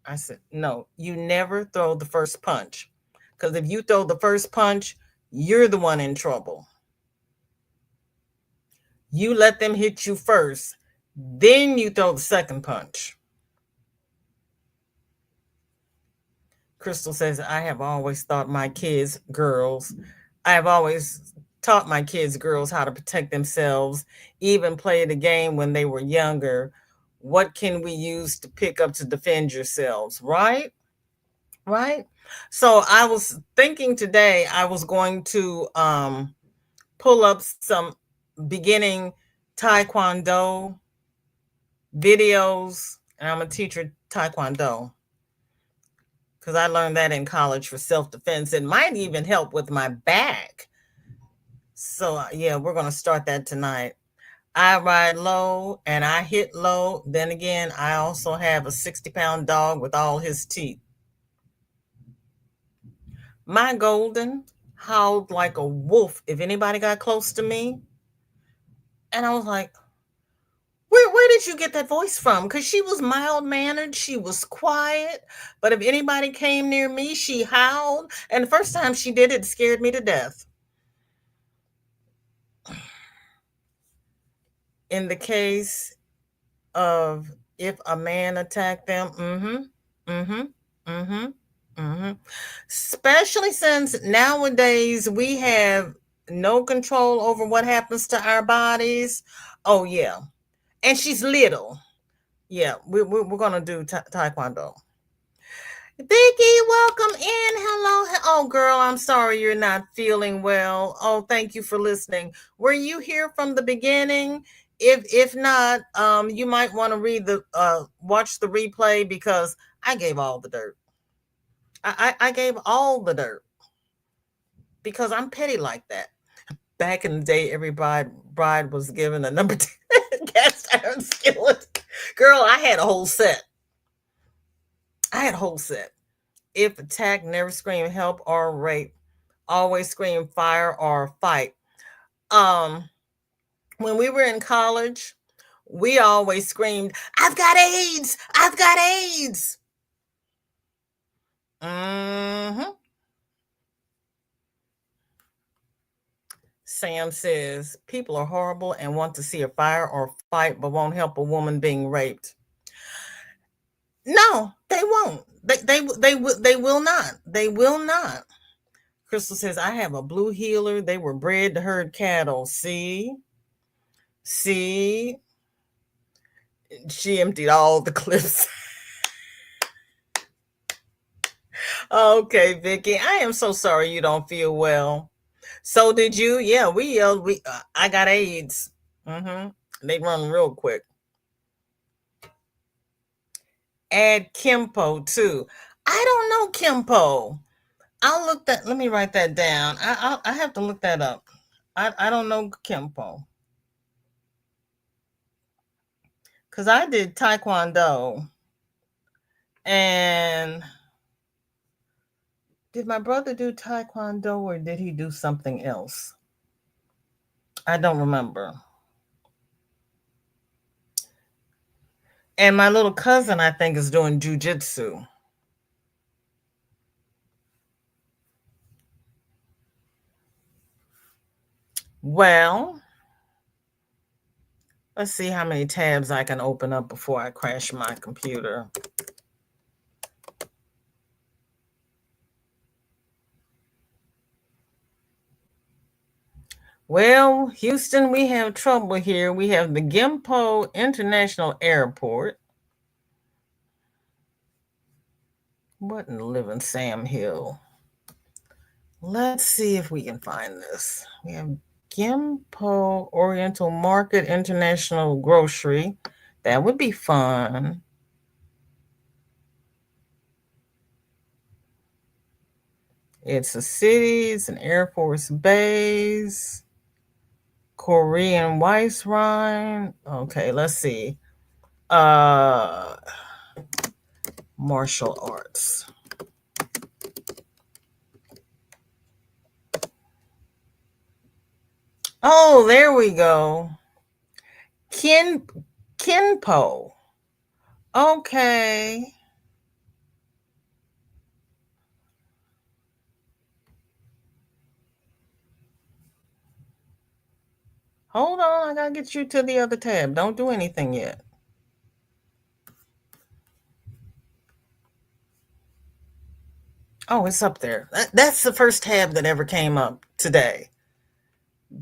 I said, no, you never throw the first punch. Because if you throw the first punch, you're the one in trouble. You let them hit you first, then you throw the second punch. Crystal says, I have always thought my kids, girls, I have always taught my kids, girls, how to protect themselves, even play the game when they were younger. What can we use to pick up to defend yourselves? Right? Right? So I was thinking today I was going to pull up some beginning Taekwondo videos, and I'm a teacher Taekwondo because I learned that in college for self-defense. It might even help with my back. So yeah, we're gonna start that tonight. I ride low and I hit low. Then again, I also have a 60-pound dog with all his teeth. My golden howled like a wolf if anybody got close to me. And I was like, where did you get that voice from? Because she was mild mannered, she was quiet. But if anybody came near me, she howled. And the first time she did it, it scared me to death. In the case of if a man attacked them, especially since nowadays we have no control over what happens to our bodies. Oh yeah, and she's little. Yeah, we're gonna do taekwondo. Vicky, welcome in. Hello. Oh, girl, I'm sorry you're not feeling well. Oh, thank you for listening. Were you here from the beginning? If not, you might want to watch the replay because I gave all the dirt. I gave all the dirt because I'm petty like that. Back in the day, every bride was given a number 10 cast iron skillet. Girl, I had a whole set. If attacked, never scream help or rape. Always scream fire or fight. Um, when we were in college, we always screamed, I've got AIDS! I've got AIDS! Mm-hmm. Sam says, people are horrible and want to see a fire or fight, but won't help a woman being raped. No, they won't. They will not. They will not. Crystal says, I have a blue healer. They were bred to herd cattle. See? She emptied all the clips. Okay, Vicky, I am so sorry you don't feel well. So did you? Yeah, we yelled. I got AIDS. They run real quick. Add Kimpo too. I don't know Kimpo. I'll look that. Let me write that down. I have to look that up. I don't know Kimpo because I did Taekwondo, and did my brother do Taekwondo or did he do something else? I don't remember. And my little cousin, I think, is doing jujitsu. Well, let's see how many tabs I can open up before I crash my computer. Well, Houston, we have trouble here. We have the Gimpo International Airport. What in the living Sam Hill? Let's see if we can find this. We have Gimpo Oriental Market International Grocery. That would be fun. It's a city, it's an Air Force base. Korean Weiss-Rhine. Okay, let's see. Martial arts. Oh, there we go. Kinpo. Okay. Hold on, I gotta get you to the other tab. Don't do anything yet. Oh, it's up there. That's the first tab that ever came up today.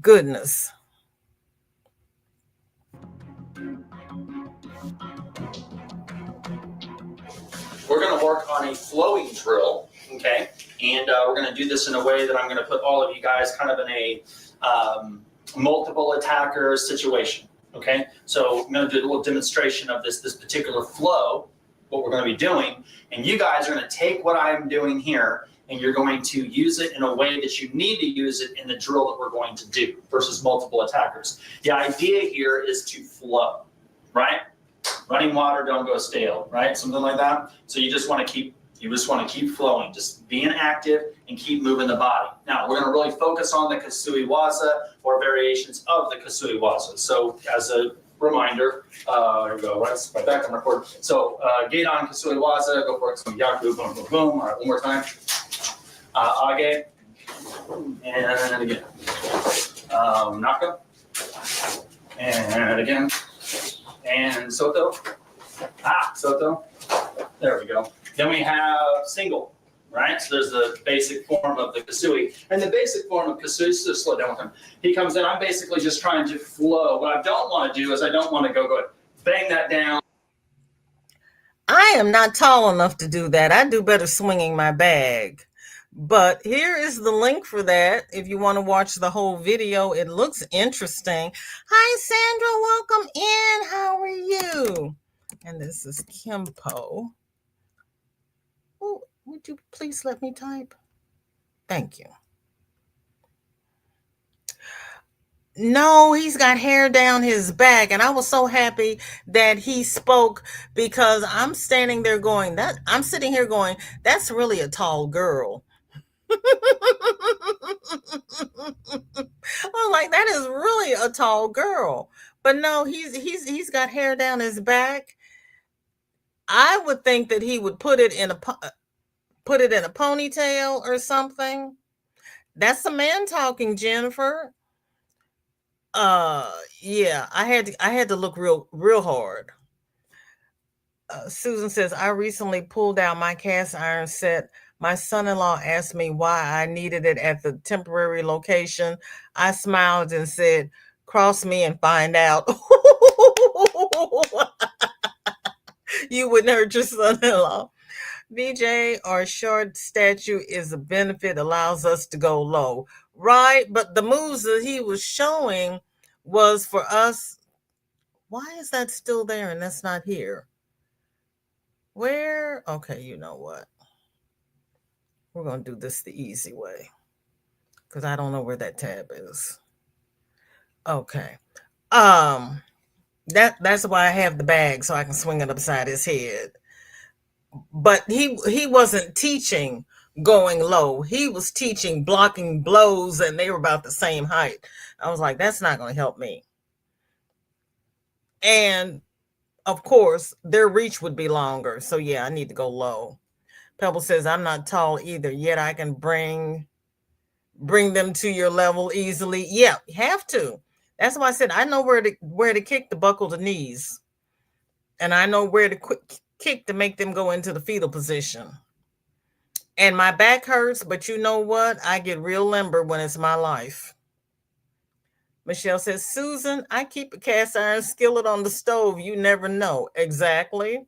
Goodness. We're going to work on a flowing drill. Okay, and we're going to do this in a way that I'm going to put all of you guys kind of in a multiple attacker situation. Okay, so I'm going to do a little demonstration of this particular flow, what we're going to be doing, and you guys are going to take what I'm doing here and you're going to use it in a way that you need to use it in the drill that we're going to do versus multiple attackers. The idea here is to flow, right? Running water don't go stale, right? Something like that. So you just want to keep flowing, just being active and keep moving the body. Now we're going to really focus on the Kasui Waza or variations of the Kasui Waza. So as a reminder, here we go, right back on record. So gate on Kasui Waza, go for it. So Yaku, boom, boom, boom. All right, one more time. Age, and again. Naka, and again. And Soto. Soto. There we go. Then we have single, right? So there's the basic form of the Kasui. And the basic form of Kasui, so slow down with him. He comes in, I'm basically just trying to flow. What I don't want to do is I don't want to go bang that down. I am not tall enough to do that. I do better swinging my bag. But here is the link for that. If you want to watch the whole video, it looks interesting. Hi, Sandra. Welcome in. How are you? And this is Kimpo. Oh, would you please let me type? Thank you. No, he's got hair down his back. And I was so happy that he spoke because I'm standing there going, I'm sitting here going, that's really a tall girl. I'm like, that is really a tall girl. But no, he's got hair down his back. I would think that he would put it in a ponytail or something. That's a man talking, Jennifer. Yeah, I had to look real hard. Susan says, I recently pulled out my cast iron set. My son-in-law asked me why I needed it at the temporary location. I smiled and said, cross me and find out. You wouldn't hurt your son-in-law. VJ, our short statue is a benefit, allows us to go low. Right, but the moves that he was showing was for us. Why is that still there and that's not here? Where? Okay, you know what? We're going to do this the easy way because I don't know where that tab is. Okay. That's why I have the bag so I can swing it upside his head. But he wasn't teaching going low. He was teaching blocking blows and they were about the same height. I was like, that's not going to help me. And of course, their reach would be longer. So yeah, I need to go low. Pebble says, I'm not tall either, yet I can bring them to your level easily. Yeah, you have to. That's why I said I know where to kick to buckle the knees. And I know where to kick to make them go into the fetal position. And my back hurts, but you know what? I get real limber when it's my life. Michelle says, Susan, I keep a cast iron skillet on the stove. You never know. Exactly.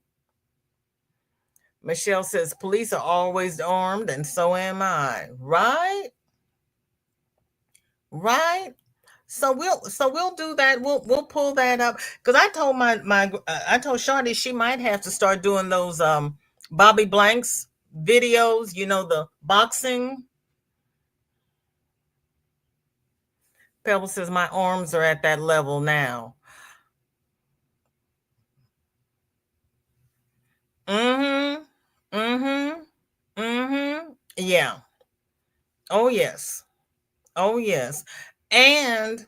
Michelle says, police are always armed, and so am I. Right? Right? So we'll do that. We'll pull that up. Because I told I told Shawty she might have to start doing those Bobby Blanks videos, the boxing. Pebble says, my arms are at that level now. Mm-hmm. Mm-hmm. Mm-hmm. Yeah. Oh, yes. Oh, yes. And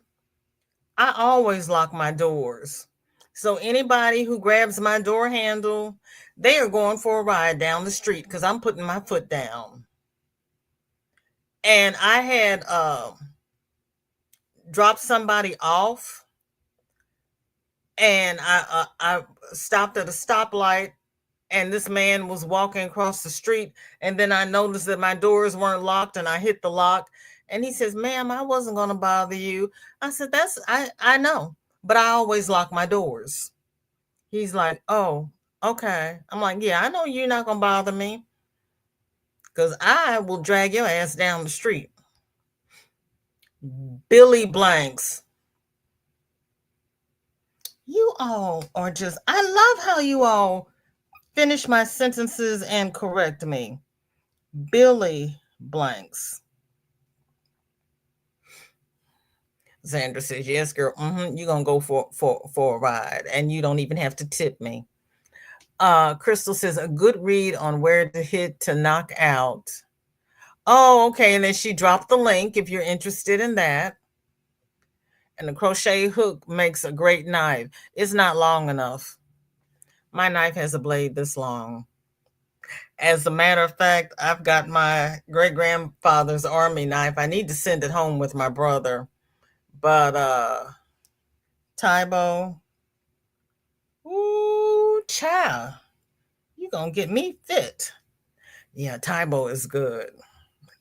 I always lock my doors. So anybody who grabs my door handle, they are going for a ride down the street because I'm putting my foot down. And I had dropped somebody off and I stopped at a stoplight and this man was walking across the street. And then I noticed that my doors weren't locked and I hit the lock. And he says, ma'am, I wasn't going to bother you. I said, I know, but I always lock my doors. He's like, oh, okay. I'm like, yeah, I know you're not going to bother me. because I will drag your ass down the street. Billy Blanks. You all are just, I love how you all finish my sentences and correct me. Billy Blanks. Sandra says, yes, girl. You're going to go for a ride, and you don't even have to tip me. Crystal says, a good read on where to hit to knock out. Oh, okay. And then she dropped the link if you're interested in that. And the crochet hook makes a great knife. It's not long enough. My knife has a blade this long. As a matter of fact, I've got my great-grandfather's army knife. I need to send it home with my brother. But Tybo, ooh, child, you gonna get me fit. Yeah, Tybo is good.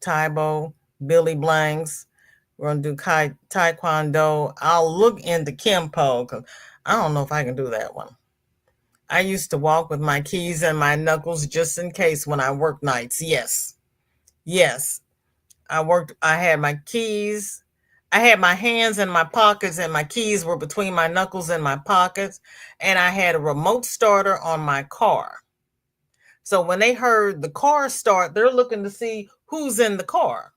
Tybo, Billy Blanks. We're gonna do Taekwondo. I'll look into Kempo because I don't know if I can do that one. I used to walk with my keys and my knuckles just in case when I work nights. Yes. I had my keys. I had my hands in my pockets and my keys were between my knuckles and my pockets. And I had a remote starter on my car. So when they heard the car start, they're looking to see who's in the car.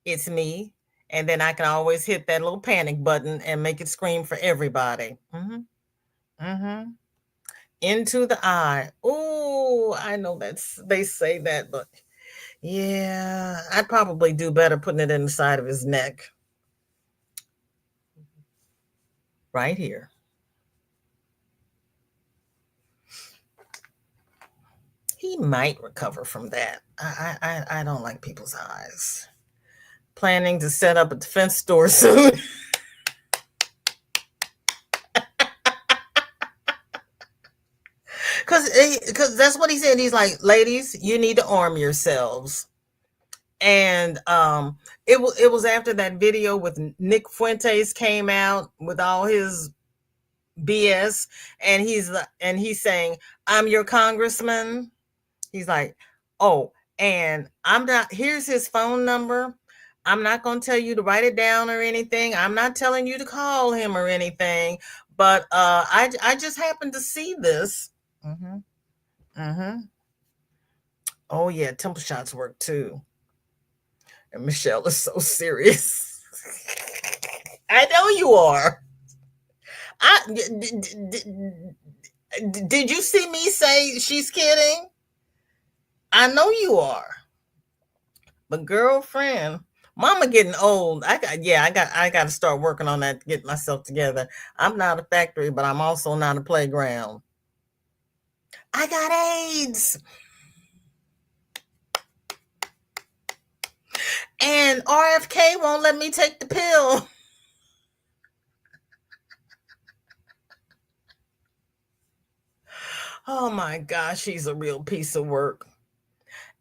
It's me. And then I can always hit that little panic button and make it scream for everybody. Into the eye. Oh, I know they say that, but yeah, I'd probably do better putting it in the side of his neck. Right here. He might recover from that. I don't like people's eyes. Planning to set up a defense store soon. Because that's what he said. He's like, ladies, you need to arm yourselves. And it was after that video with Nick Fuentes came out with all his BS, and he's saying, I'm your congressman. He's like, oh, and I'm not, here's his phone number. I'm not going to tell you to write it down or anything. I'm not telling you to call him or anything, but I just happened to see this. Oh yeah, temple shots work too. And Michelle is so serious. I know you are. Did you see me say she's kidding? I know you are. But girlfriend, mama getting old. I got to start working on that to get myself together. I'm not a factory, but I'm also not a playground. I got AIDS. And RFK won't let me take the pill. Oh my gosh, he's a real piece of work.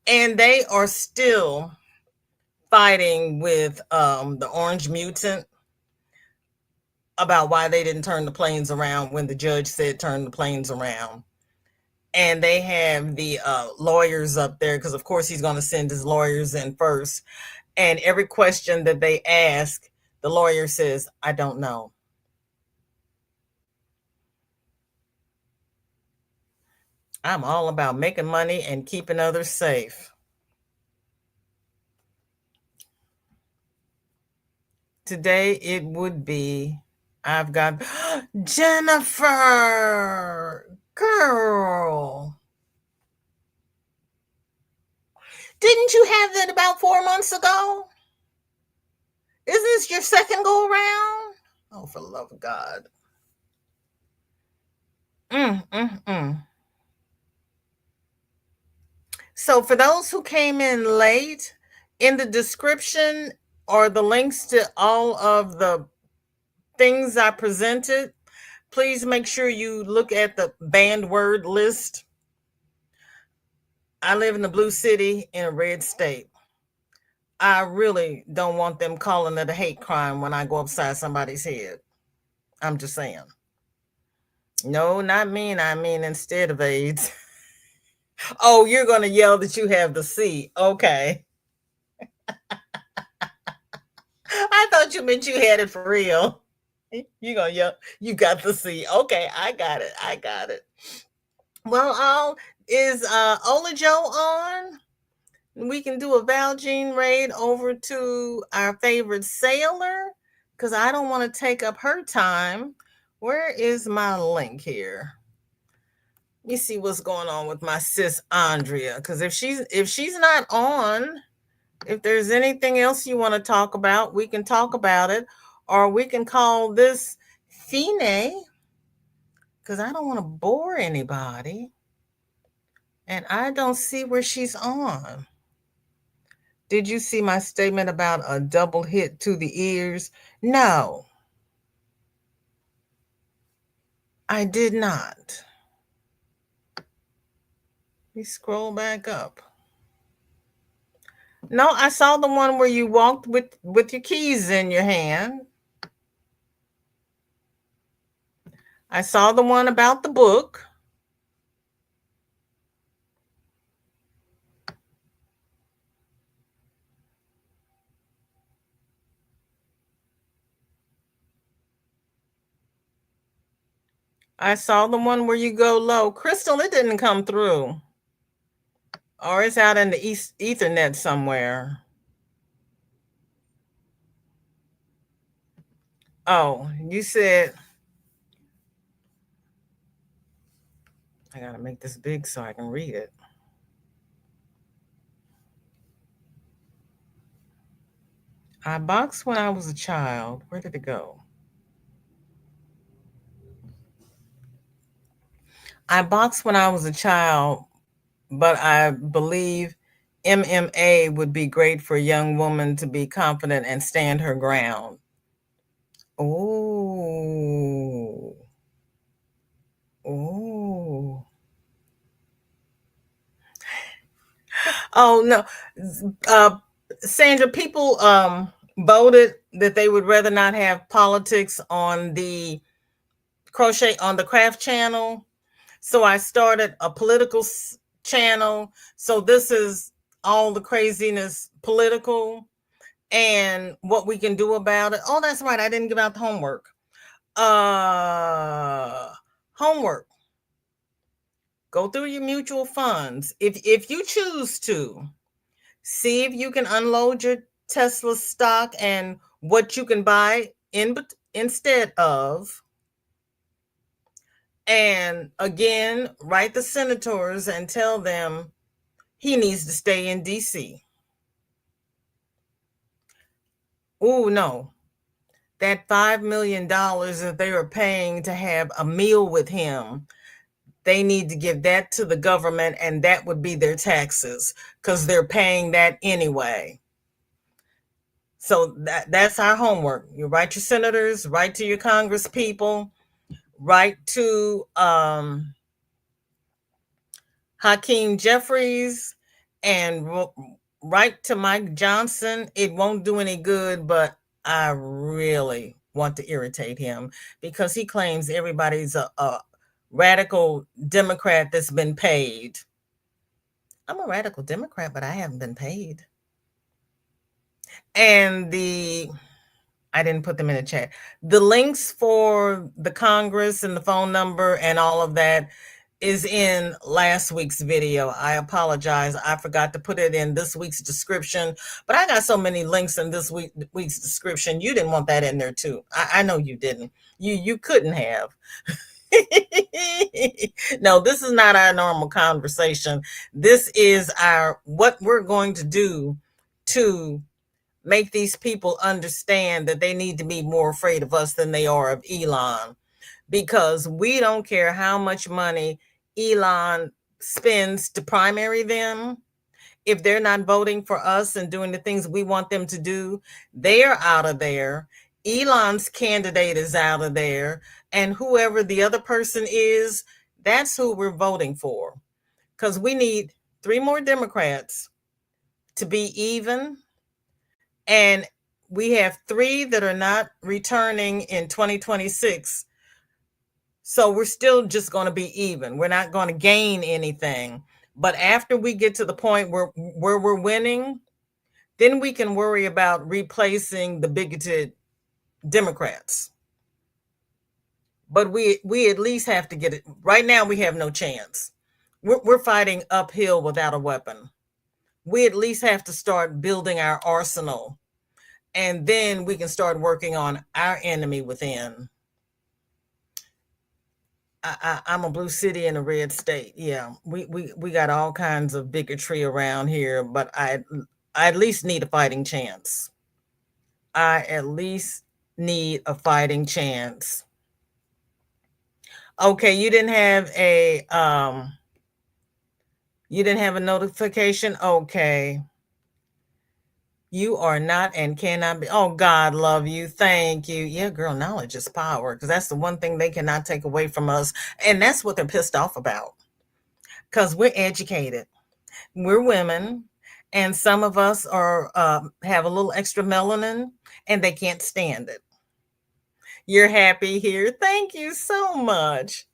And they are still fighting with the Orange Mutant about why they didn't turn the planes around when the judge said turn the planes around. And they have the lawyers up there because, of course, he's going to send his lawyers in first. And every question that they ask, the lawyer says, I don't know. I'm all about making money and keeping others safe. Today it would be, I've got Jennifer, girl. Didn't you have that about 4 months ago? Is this your second go around? Oh, for the love of God. So for those who came in late, in the description are the links to all of the things I presented. Please make sure you look at the banned word list. I live in the blue city in a red state. I really don't want them calling it a hate crime when I go upside somebody's head. I'm just saying. No, not mean. I mean instead of AIDS. Oh, you're going to yell that you have the C. Okay. I thought you meant you had it for real. You're going to yell, you got the C. Okay, I got it. I got it. Well, is Ola Joe on? We can do a Valjean raid over to our favorite sailor because I don't want to take up her time. Where is my link here? Let me see what's going on with my sis Andrea, because if she's not on, if there's anything else you want to talk about, we can talk about it, or we can call this Fine, because I don't want to bore anybody, and I don't see where she's on. Did you see my statement about a double hit to the ears? No, I did not. Let me scroll back up. No, I saw the one where you walked with your keys in your hand. I saw the one about the book. I saw the one where you go low. Crystal, it didn't come through. Or it's out in the Ethernet somewhere. Oh, you said, I got to make this big so I can read it. I boxed when I was a child. Where did it go? I boxed when I was a child, but I believe MMA would be great for a young woman to be confident and stand her ground. Oh. Oh. Oh no. Sandra, people voted that they would rather not have politics on the craft channel. So I started a political channel. So this is all the craziness political and what we can do about it. Oh, that's right. I didn't give out the homework. Homework. Go through your mutual funds. If you choose to, see if you can unload your Tesla stock and what you can buy instead of. And again, write the senators and tell them he needs to stay in DC. Oh, no. That $5 million that they were paying to have a meal with him, they need to give that to the government, and that would be their taxes because they're paying that anyway. So that's our homework. You write your senators, write to your Congress people, write to Hakeem Jeffries, and write to Mike Johnson. It won't do any good, but I really want to irritate him because he claims everybody's a radical Democrat that's been paid. I'm a radical Democrat, but I haven't been paid. And I didn't put them in the chat. The links for the Congress and the phone number and all of that is in last week's video. I apologize. I forgot to put it in this week's description, but I got so many links in this week's description. You didn't want that in there too. I know you didn't. You couldn't have. No, this is not our normal conversation. This is what we're going to do to make these people understand that they need to be more afraid of us than they are of Elon, because we don't care how much money Elon spends to primary them. If they're not voting for us and doing the things we want them to do, they're out of there. Elon's candidate is out of there. And whoever the other person is, that's who we're voting for. Because we need 3 more Democrats to be even. And we have 3 that are not returning in 2026. So we're still just going to be even. We're not going to gain anything. But after we get to the point where we're winning, then we can worry about replacing the bigoted Democrats. But we at least have to get it. Right now, we have no chance. We're fighting uphill without a weapon. We at least have to start building our arsenal, and then we can start working on our enemy within. I'm a blue city in a red state. Yeah, we got all kinds of bigotry around here, but I at least need a fighting chance. I at least need a fighting chance. Okay, you didn't have a notification. Okay. You are not and cannot be. Oh, God love you. Thank you. Yeah, girl, knowledge is power, because that's the one thing they cannot take away from us. And that's what they're pissed off about, because we're educated. We're women, and some of us are have a little extra melanin, and they can't stand it. You're happy here. Thank you so much.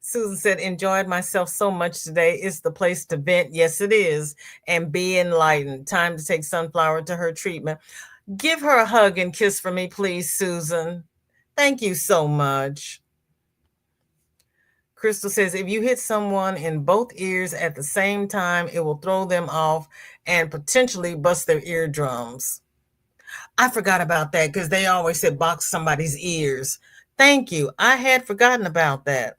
Susan said, enjoyed myself so much today. It's the place to vent. Yes, it is. And be enlightened. Time to take Sunflower to her treatment. Give her a hug and kiss for me, please, Susan. Thank you so much. Crystal says, if you hit someone in both ears at the same time, it will throw them off and potentially bust their eardrums. I forgot about that, because they always said box somebody's ears. Thank you. I had forgotten about that,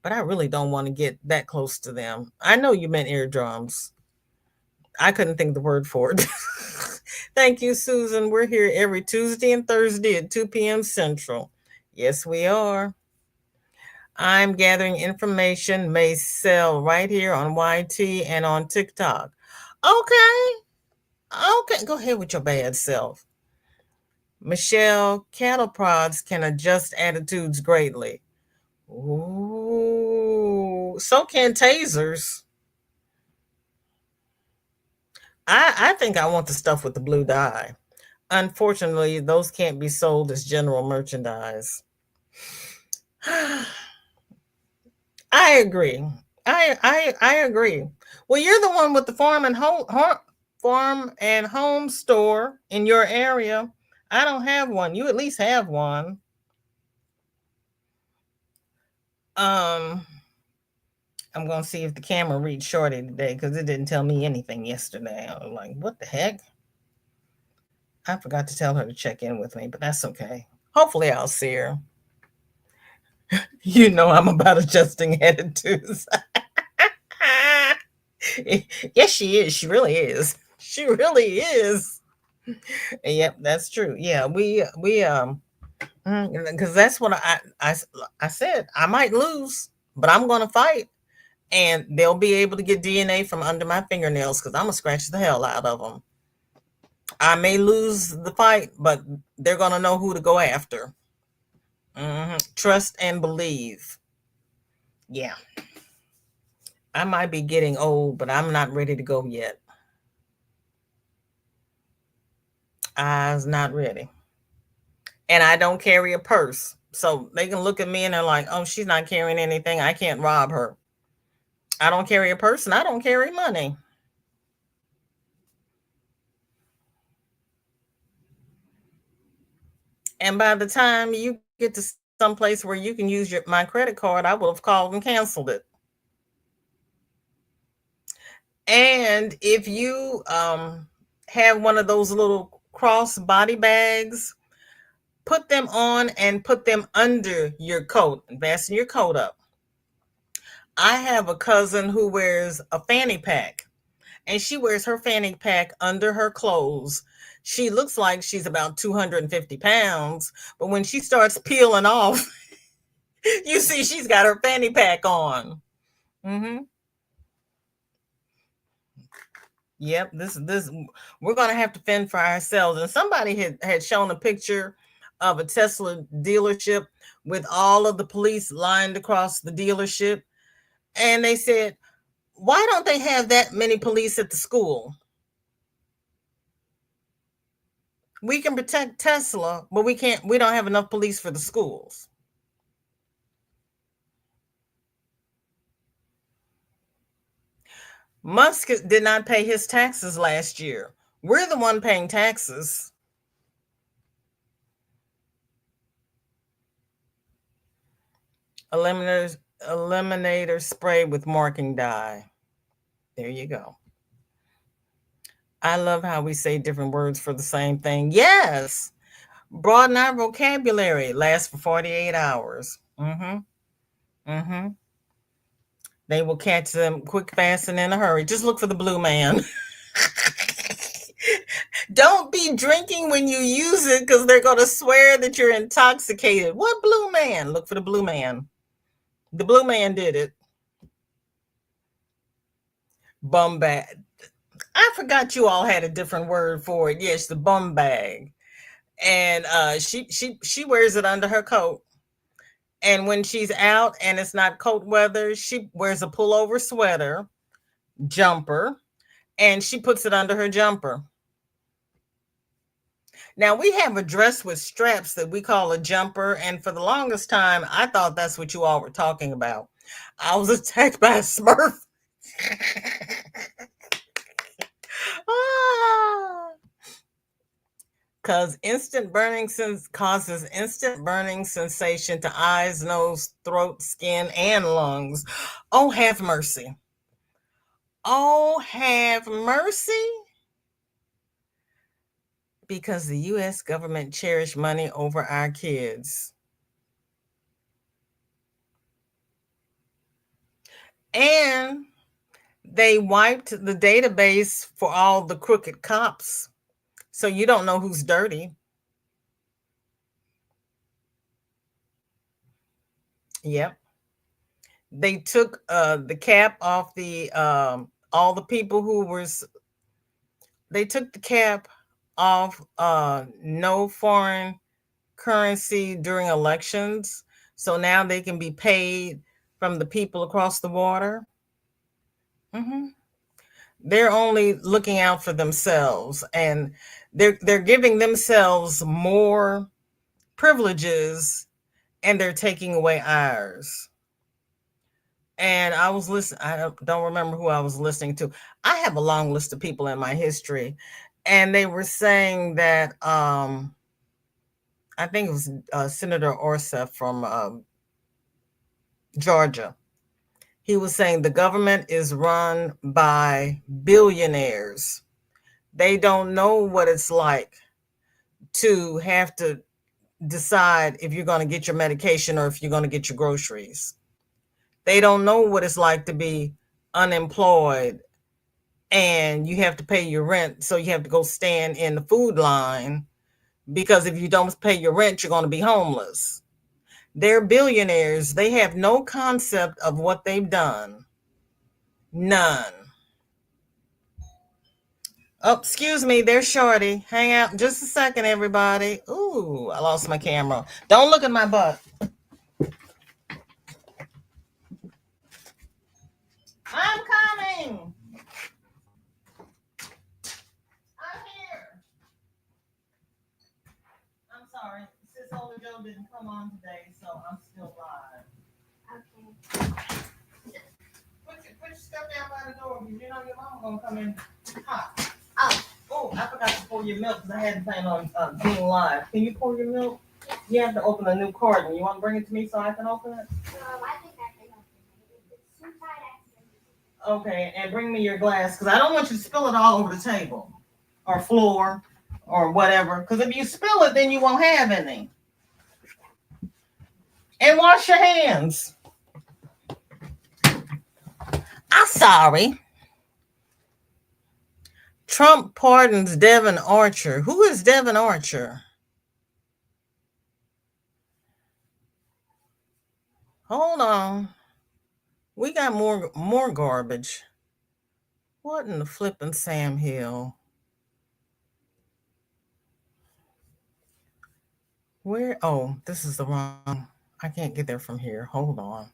but I really don't want to get that close to them. I know you meant eardrums. I couldn't think the word for it. Thank you, Susan. We're here every Tuesday and Thursday at 2 p.m. Central. Yes, we are. I'm gathering information, may sell right here on YT and on TikTok. Okay. Okay. Go ahead with your bad self. Michelle, cattle prods can adjust attitudes greatly. Ooh, so can tasers. I think I want the stuff with the blue dye. Unfortunately, those can't be sold as general merchandise. I agree. I agree. Well, you're the one with the farm and home store in your area. I don't have one. You at least have one. I'm going to see if the camera reads Shorty today, because it didn't tell me anything yesterday. I was like, what the heck? I forgot to tell her to check in with me, but that's okay. Hopefully I'll see her. You know I'm about adjusting attitudes. Yes, she is. She really is. She really is. Yep, that's true. Yeah, we because that's what I said. I might lose, but I'm going to fight, and they'll be able to get DNA from under my fingernails, because I'm gonna scratch the hell out of them. I may lose the fight, but they're gonna know who to go after. Trust and believe. Yeah. I might be getting old, but I'm not ready to go yet. I was not ready. And I don't carry a purse. So they can look at me and they're like, oh, she's not carrying anything. I can't rob her. I don't carry a purse and I don't carry money. And by the time you get to some place where you can use my credit card, I would have called and canceled it. And if you have one of those little cross body bags, put them on and put them under your coat and fasten your coat up. I have a cousin who wears a fanny pack, and she wears her fanny pack under her clothes. She looks like she's about 250 pounds, but when she starts peeling off, you see she's got her fanny pack on. Yep, this we're gonna have to fend for ourselves. And somebody had shown a picture of a Tesla dealership with all of the police lined across the dealership, and they said, why don't they have that many police at the school? We can protect Tesla, but we don't have enough police for the schools. Musk did not pay his taxes last year. We're the one paying taxes. Eliminator spray with marking dye. There you go. I love how we say different words for the same thing. Yes. Broaden our vocabulary. Lasts for 48 hours. They will catch them quick, fast, and in a hurry. Just look for the blue man. Don't be drinking when you use it because they're going to swear that you're intoxicated. What blue man? Look for the blue man. The blue man did it. Bum bag. I forgot you all had a different word for it. Yes, the bum bag. And she wears it under her coat. And when she's out and it's not coat weather, she wears a pullover sweater, jumper, and she puts it under her jumper. Now we have a dress with straps that we call a jumper, and for the longest time, I thought that's what you all were talking about. I was attacked by a Smurf. Because instant burning causes instant burning sensation to eyes, nose, throat, skin, and lungs. Oh, have mercy. Oh, have mercy. Because the U.S. government cherished money over our kids. And they wiped the database for all the crooked cops. So you don't know who's dirty. Yep. They took the cap off the all the people who was. They took the cap off no foreign currency during elections. So now they can be paid from the people across the water. They're only looking out for themselves, and they're giving themselves more privileges, and they're taking away ours. And I was listening. I don't remember who I was listening to. I have a long list of people in my history, and they were saying that I think it was Senator Orsa from Georgia. He was saying the government is run by billionaires. They don't know what it's like to have to decide if you're going to get your medication or if you're going to get your groceries. They don't know what it's like to be unemployed and you have to pay your rent. So you have to go stand in the food line because if you don't pay your rent, you're going to be homeless. They're billionaires. They have no concept of what they've done. None. Oh, excuse me. There's Shorty. Hang out just a second, everybody. Ooh, I lost my camera. Don't look at my butt. I'm coming. I'm here. I'm sorry. Sis Older Joe didn't come on today, so I'm still live. Okay. Put your stuff down by the door because you know your mama gonna come in hot. Oh. Oh, I forgot to pour your milk because I hadn't planned on being live. Can you pour your milk? Yeah. You have to open a new carton. You want to bring it to me so I can open it? I think I can open it. It's too tight. Okay, and bring me your glass because I don't want you to spill it all over the table or floor or whatever. Because if you spill it, then you won't have any. And wash your hands. I'm sorry. Trump pardons Devin Archer. Who is Devin Archer? Hold on. We got more garbage. What in the flippin' Sam Hill? Where? Oh, this is the wrong. I can't get there from here. Hold on.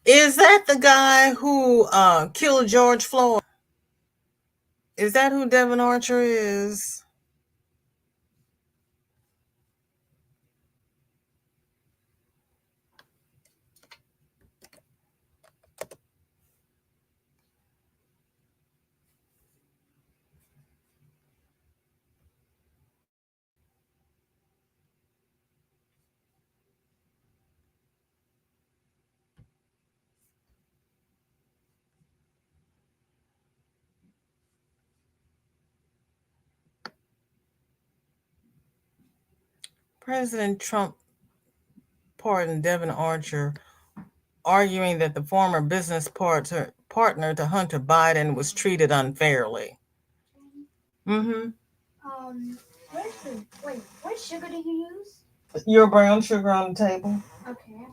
Is that the guy who killed George Floyd? Is that who Devin Archer is? President Trump pardoned Devin Archer, arguing that the former business partner to Hunter Biden was treated unfairly. Mm-hmm. What sugar do you use? Your brown sugar on the table. Okay.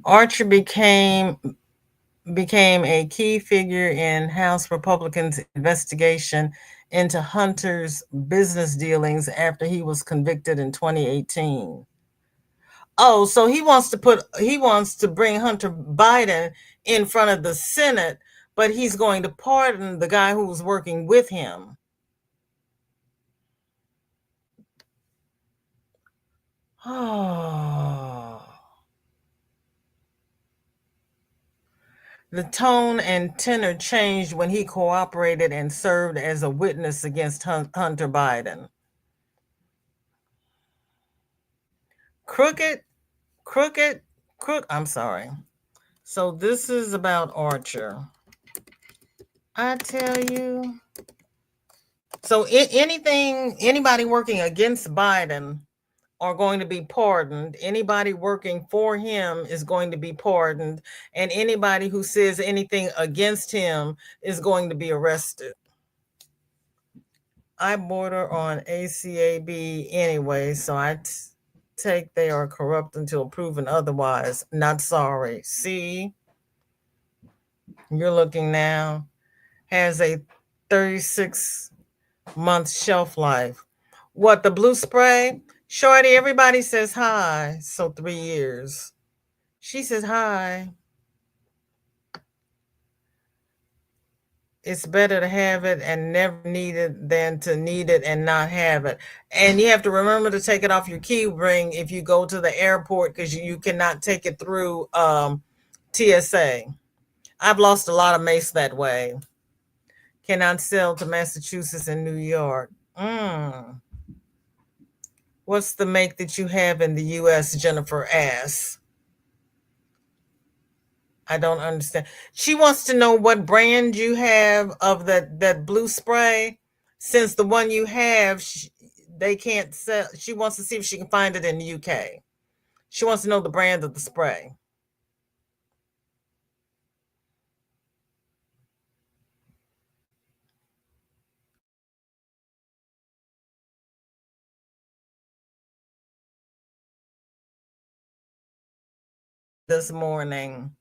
Archer became a key figure in House Republicans' investigation into Hunter's business dealings after he was convicted in 2018. Oh, so he wants to bring Hunter Biden in front of the Senate, but he's going to pardon the guy who was working with him. Oh. The tone and tenor changed when he cooperated and served as a witness against Hunter Biden. Crooked. I'm sorry. So this is about Archer. I tell you. So anybody working against Biden are going to be pardoned. Anybody working for him is going to be pardoned. And anybody who says anything against him is going to be arrested. I border on ACAB anyway, so I take they are corrupt until proven otherwise. Not sorry. See, you're looking now. Has a 36-month shelf life. What, the blue spray? Shorty, everybody says hi. So 3 years. She says hi. It's better to have it and never need it than to need it and not have it. And you have to remember to take it off your key ring if you go to the airport, because you cannot take it through TSA. I've lost a lot of mace that way. Cannot sell to Massachusetts and New York. What's the make that you have in the U.S., Jennifer asks. I don't understand. She wants to know what brand you have of that blue spray, since the one you have, they can't sell. She wants to see if she can find it in the UK. She wants to know the brand of the spray. This morning,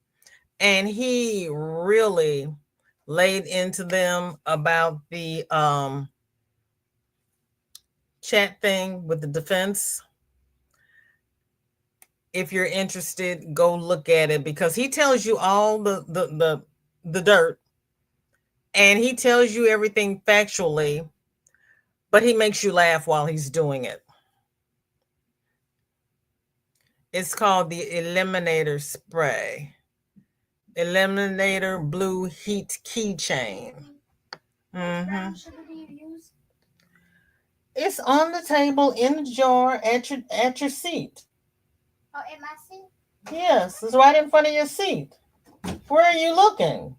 and he really laid into them about the chat thing with the defense. If you're interested, go look at it, because he tells you all the dirt, and he tells you everything factually, but he makes you laugh while he's doing it. It's called the Eliminator Spray. Eliminator Blue Heat Keychain. Brown sugar do you use? It's on the table in the jar at your seat. Oh, in my seat? Yes, it's right in front of your seat. Where are you looking?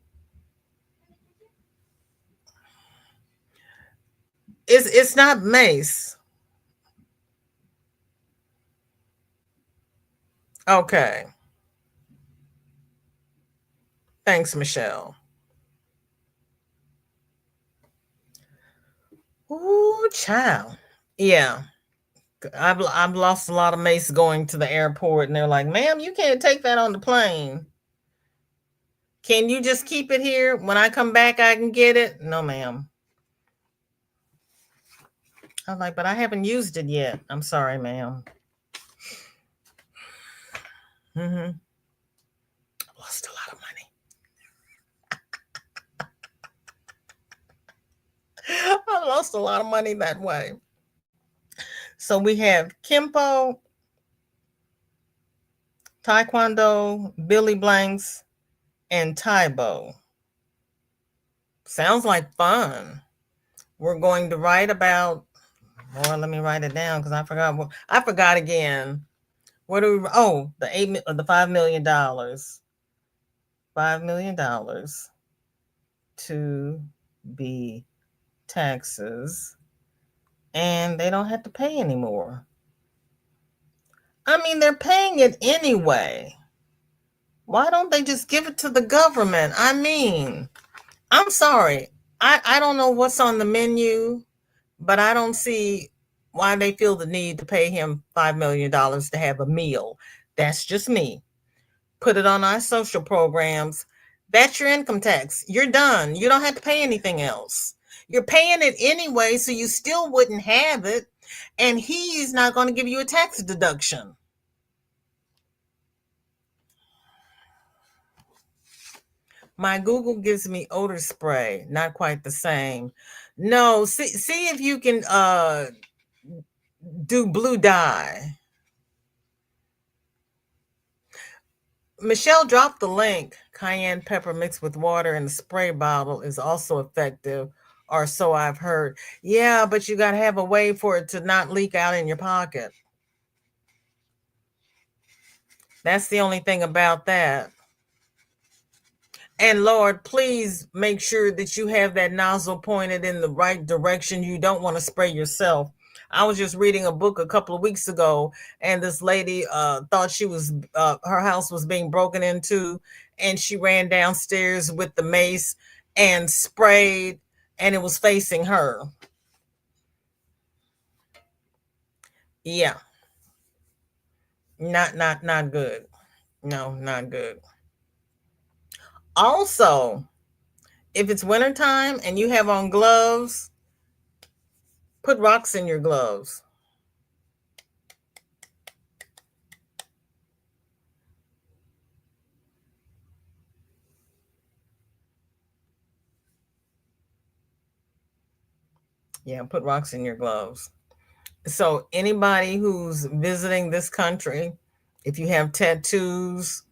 It's not mace. Okay. Thanks, Michelle. Ooh, child. Yeah. I've lost a lot of mace going to the airport, and they're like, ma'am, you can't take that on the plane. Can you just keep it here? When I come back, I can get it? No, ma'am. I'm like, but I haven't used it yet. I'm sorry, ma'am. I lost a lot of money. I lost a lot of money that way. So we have Kempo, Taekwondo, Billy Blanks, and Taibo. Sounds like fun. We're going to write about, or let me write it down because I forgot. I forgot again. What do we? Oh, the $5 million. $5 million to be taxes and they don't have to pay anymore. I mean, they're paying it anyway. Why don't they just give it to the government? I mean, I'm sorry. I don't know what's on the menu, but I don't see why they feel the need to pay him $5 million to have a meal. That's just me. Put it on our social programs. That's your income tax. You're done. You don't have to pay anything else. You're paying it anyway, so you still wouldn't have it. And he's not going to give you a tax deduction. My Google gives me odor spray. Not quite the same. No, see if you can do blue dye. Michelle dropped the link. Cayenne pepper mixed with water in a spray bottle is also effective, or so I've heard. Yeah, but you got to have a way for it to not leak out in your pocket. That's the only thing about that. And Lord, please make sure that you have that nozzle pointed in the right direction. You don't want to spray yourself. I was just reading a book a couple of weeks ago, and this lady thought her house was being broken into, and she ran downstairs with the mace and sprayed, and it was facing her. Yeah, not good. No, not good. Also, if it's wintertime and you have on gloves, put rocks in your gloves. Yeah, put rocks in your gloves. So anybody who's visiting this country, if you have tattoos,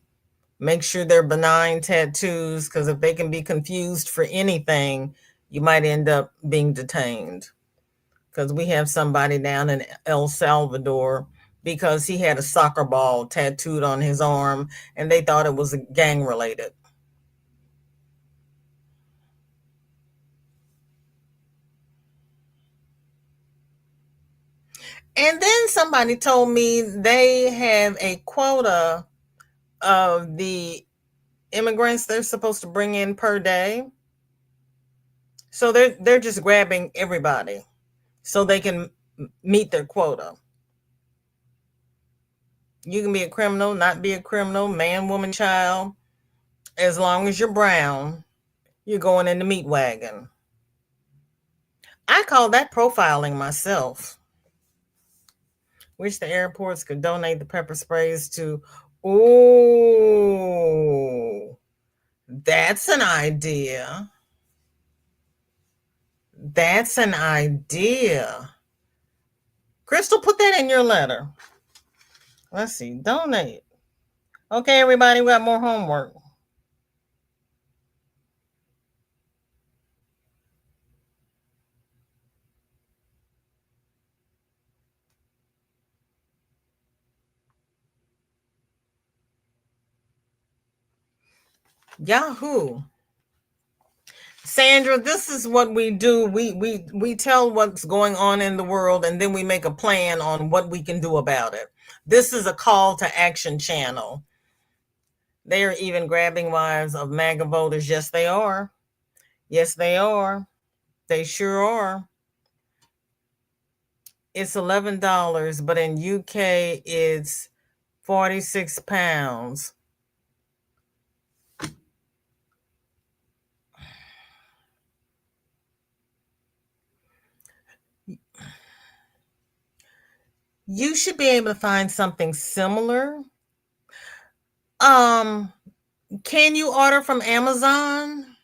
make sure they're benign tattoos, because if they can be confused for anything, you might end up being detained. Because we have somebody down in El Salvador because he had a soccer ball tattooed on his arm and they thought it was gang related. And then somebody told me they have a quota of the immigrants they're supposed to bring in per day. So they're just grabbing everybody so they can meet their quota. You can be a criminal, not be a criminal, man, woman, child. As long as you're brown, you're going in the meat wagon. I call that profiling myself. Wish the airports could donate the pepper sprays to. Ooh, that's an idea. That's an idea. Crystal, put that in your letter. Let's see. Donate. Okay, everybody, we got more homework. Yahoo. Sandra, this is what we do. We tell what's going on in the world, and then we make a plan on what we can do about it. This is a call to action channel. They are even grabbing wives of MAGA voters. Yes, they are. Yes, they are. They sure are. It's $11, but in UK it's £46. You should be able to find something similar. Can you order from Amazon?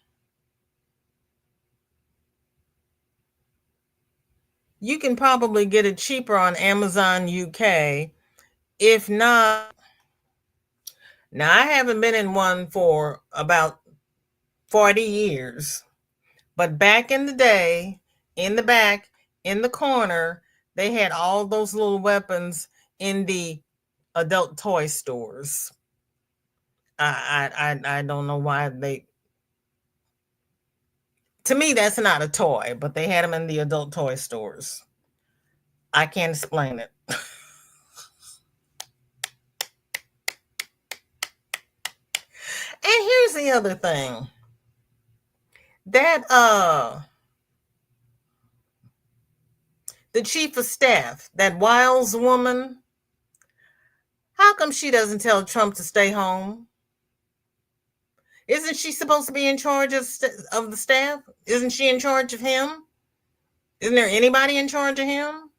You can probably get it cheaper on Amazon UK. If not, now I haven't been in one for about 40 years, but back in the day, in the back, in the corner, they had all those little weapons in the adult toy stores. I don't know why they. To me, that's not a toy, but they had them in the adult toy stores. I can't explain it. And here's the other thing. That the chief of staff, that Wiles woman, how come she doesn't tell Trump to stay home? Isn't she supposed to be in charge of the staff? Isn't she in charge of him? Isn't there anybody in charge of him?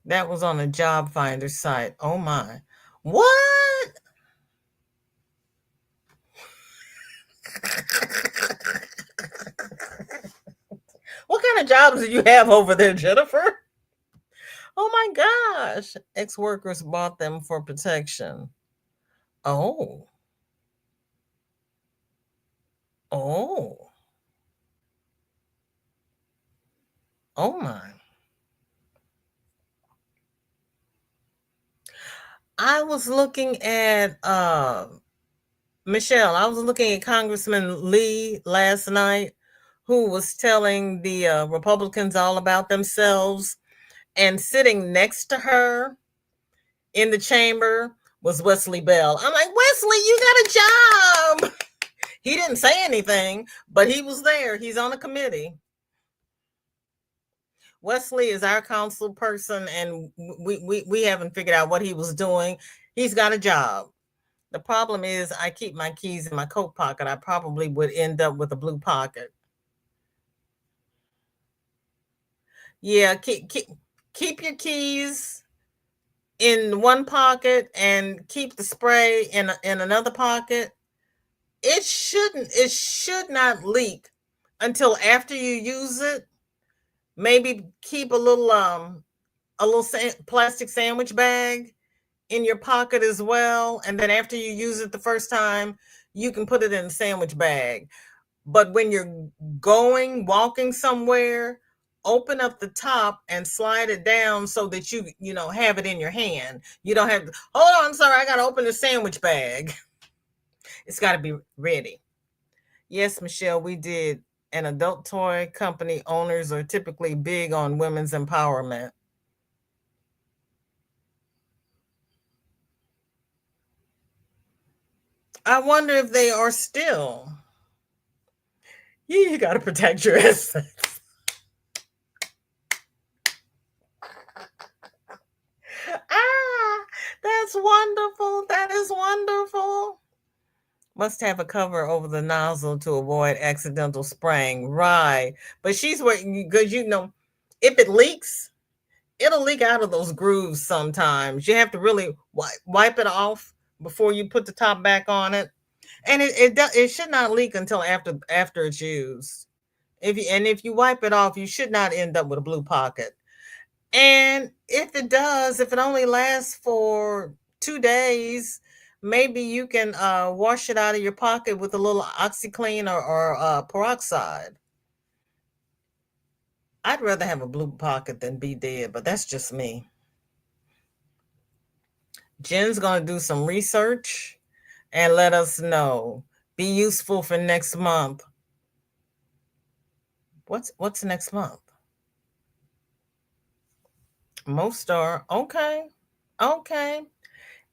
That was on a job finder site. Oh my. What? What kind of jobs do you have over there, Jennifer? Oh my gosh. Ex-workers bought them for protection. Oh. Oh. Oh my. I was looking at Michelle, I was looking at Congressman Lee last night, who was telling the Republicans all about themselves, and sitting next to her in the chamber was Wesley Bell. I'm like, Wesley, you got a job. He didn't say anything, but he was there. He's on a committee. Wesley is our council person, and we haven't figured out what he was doing. He's got a job. The problem is I keep my keys in my coat pocket. I probably would end up with a blue pocket. Yeah, keep your keys in one pocket and keep the spray in another pocket. It should not leak until after you use it. Maybe keep a little plastic sandwich bag in your pocket as well, and then after you use it the first time, you can put it in a sandwich bag. But when you're walking somewhere, open up the top and slide it down so that you have it in your hand. You don't have to, hold on, I'm sorry, I got to open the sandwich bag. It's got to be ready. Yes, Michelle, we did. An adult toy company owners are typically big on women's empowerment. I wonder if they are still. You got to protect your assets. That's wonderful. That is wonderful. Must have a cover over the nozzle to avoid accidental spraying. Right. But she's waiting because if it leaks, it'll leak out of those grooves sometimes. You have to really wipe it off before you put the top back on it. And it should not leak until after it's used. If you wipe it off, you should not end up with a blue pocket. And if it only lasts for 2 days, maybe you can wash it out of your pocket with a little OxyClean or peroxide. I'd rather have a blue pocket than be dead, but that's just me. Jen's going to do some research and let us know. Be useful for next month. What's next month? Mostar. Okay.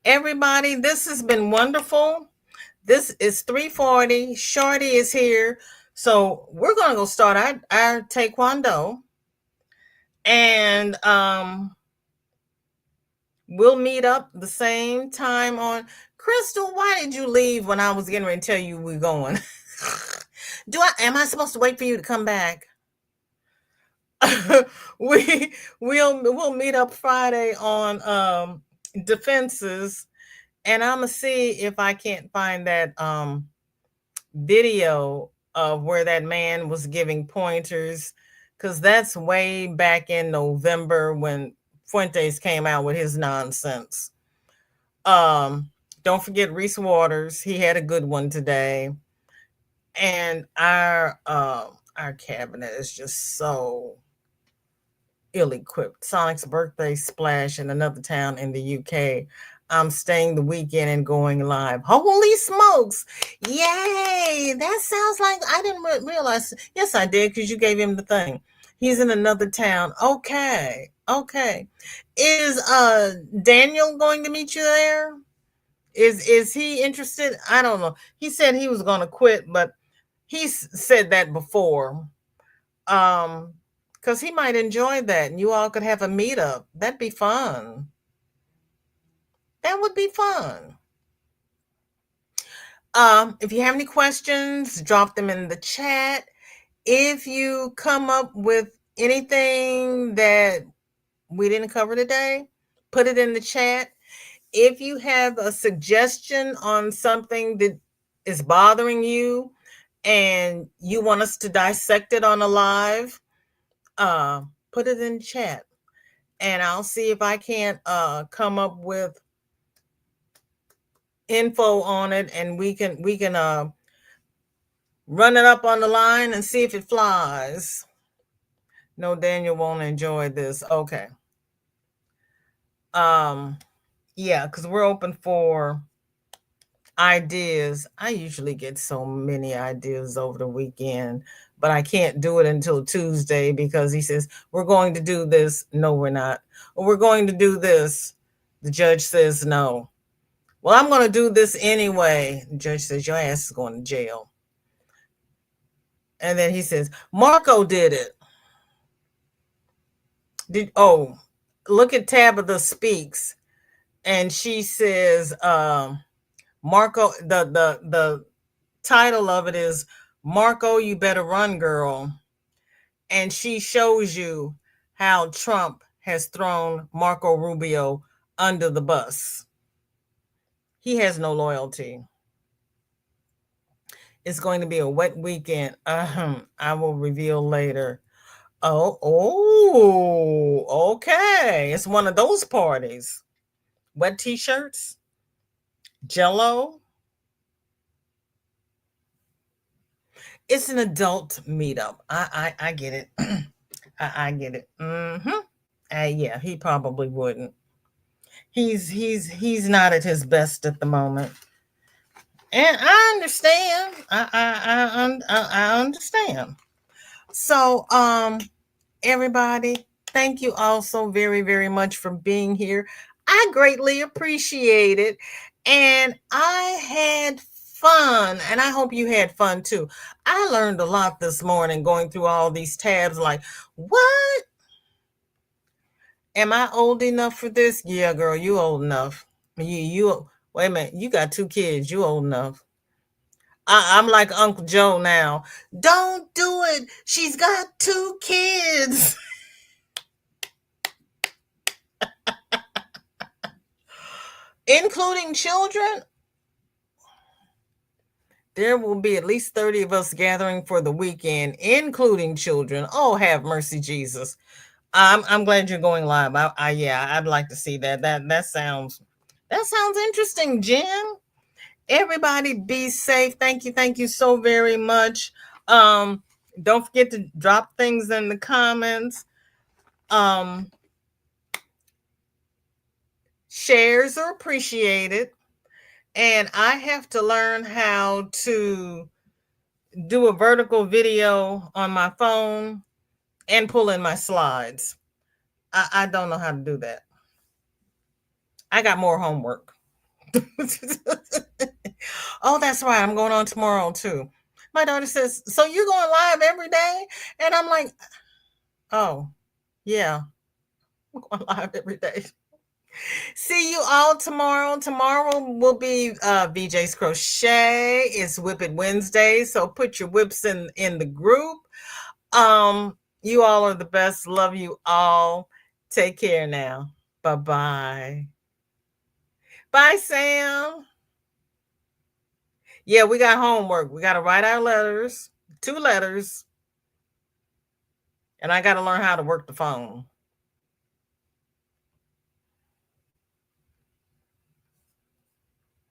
Everybody, this has been wonderful. This is 3:40. Shorty is here. So we're going to go start our taekwondo. And we'll meet up the same time on. Crystal, why did you leave when I was getting ready to tell you we're going? Am I supposed to wait for you to come back? we'll meet up Friday on defenses, and I'm gonna see if I can't find that video of where that man was giving pointers, because that's way back in November when Fuentes came out with his nonsense. Don't forget Reese Waters. He had a good one today. And our cabinet is just so ill-equipped. Sonic's birthday splash in another town in the UK. I'm staying the weekend and going live. Holy smokes. Yay. That sounds like I didn't realize. Yes, I did, because you gave him the thing. He's in another town. Okay. Okay. Is Daniel going to meet you there? Is he interested? I don't know. He said he was going to quit, but he's said that before. Because he might enjoy that and you all could have a meetup. That'd be fun. That would be fun. If you have any questions, drop them in the chat. If you come up with anything that we didn't cover today, put it in the chat. If you have a suggestion on something that is bothering you and you want us to dissect it on a live, put it in chat and I'll see if I can't come up with info on it and we can run it up on the line and see if it flies. No, Daniel won't enjoy this. Okay. Yeah, because we're open for ideas. I usually get so many ideas over the weekend, but I can't do it until Tuesday because he says, we're going to do this. No, we're not. Or we're going to do this. The judge says no. Well, I'm going to do this anyway. The judge says, your ass is going to jail. And then he says, Marco did it. Look at Tabitha Speaks. And she says, Marco, the title of it is Marco, You Better Run, Girl. And she shows you how Trump has thrown Marco Rubio under the bus. He has no loyalty. It's going to be a wet weekend. I will reveal later. Oh, okay. It's one of those parties. Wet t-shirts, Jello. It's an adult meetup. I get it. I get it. Yeah, he probably wouldn't. He's not at his best at the moment, and I understand. I understand. So, everybody, thank you all so very, very much for being here. I greatly appreciate it, and I had fun, and I hope you had fun too. I learned a lot this morning going through all these tabs. Like, what? Am I old enough for this? Yeah, girl, you old enough. You wait a minute. You got 2 kids. You old enough. I'm like Uncle Joe now. Don't do it. She's got 2 kids. Including children. There will be at least 30 of us gathering for the weekend, including children. Oh, have mercy, Jesus. I'm glad you're going live. I'd like to see that. That sounds interesting, Jen. Everybody be safe. Thank you so very much. Don't forget to drop things in the comments. Shares are appreciated. And I have to learn how to do a vertical video on my phone and pull in my slides. I don't know how to do that. I got more homework. Oh, that's right. I'm going on tomorrow too. My daughter says, so you're going live every day? And I'm like, oh, yeah, I'm going live every day. See you all tomorrow. Tomorrow will be VJ's Crochet. It's Whip It Wednesday. So put your whips in the group. You all are the best. Love you all. Take care now. Bye-bye. Bye, Sam. Yeah, we got homework. We got to write our letters, 2 letters. And I got to learn how to work the phone.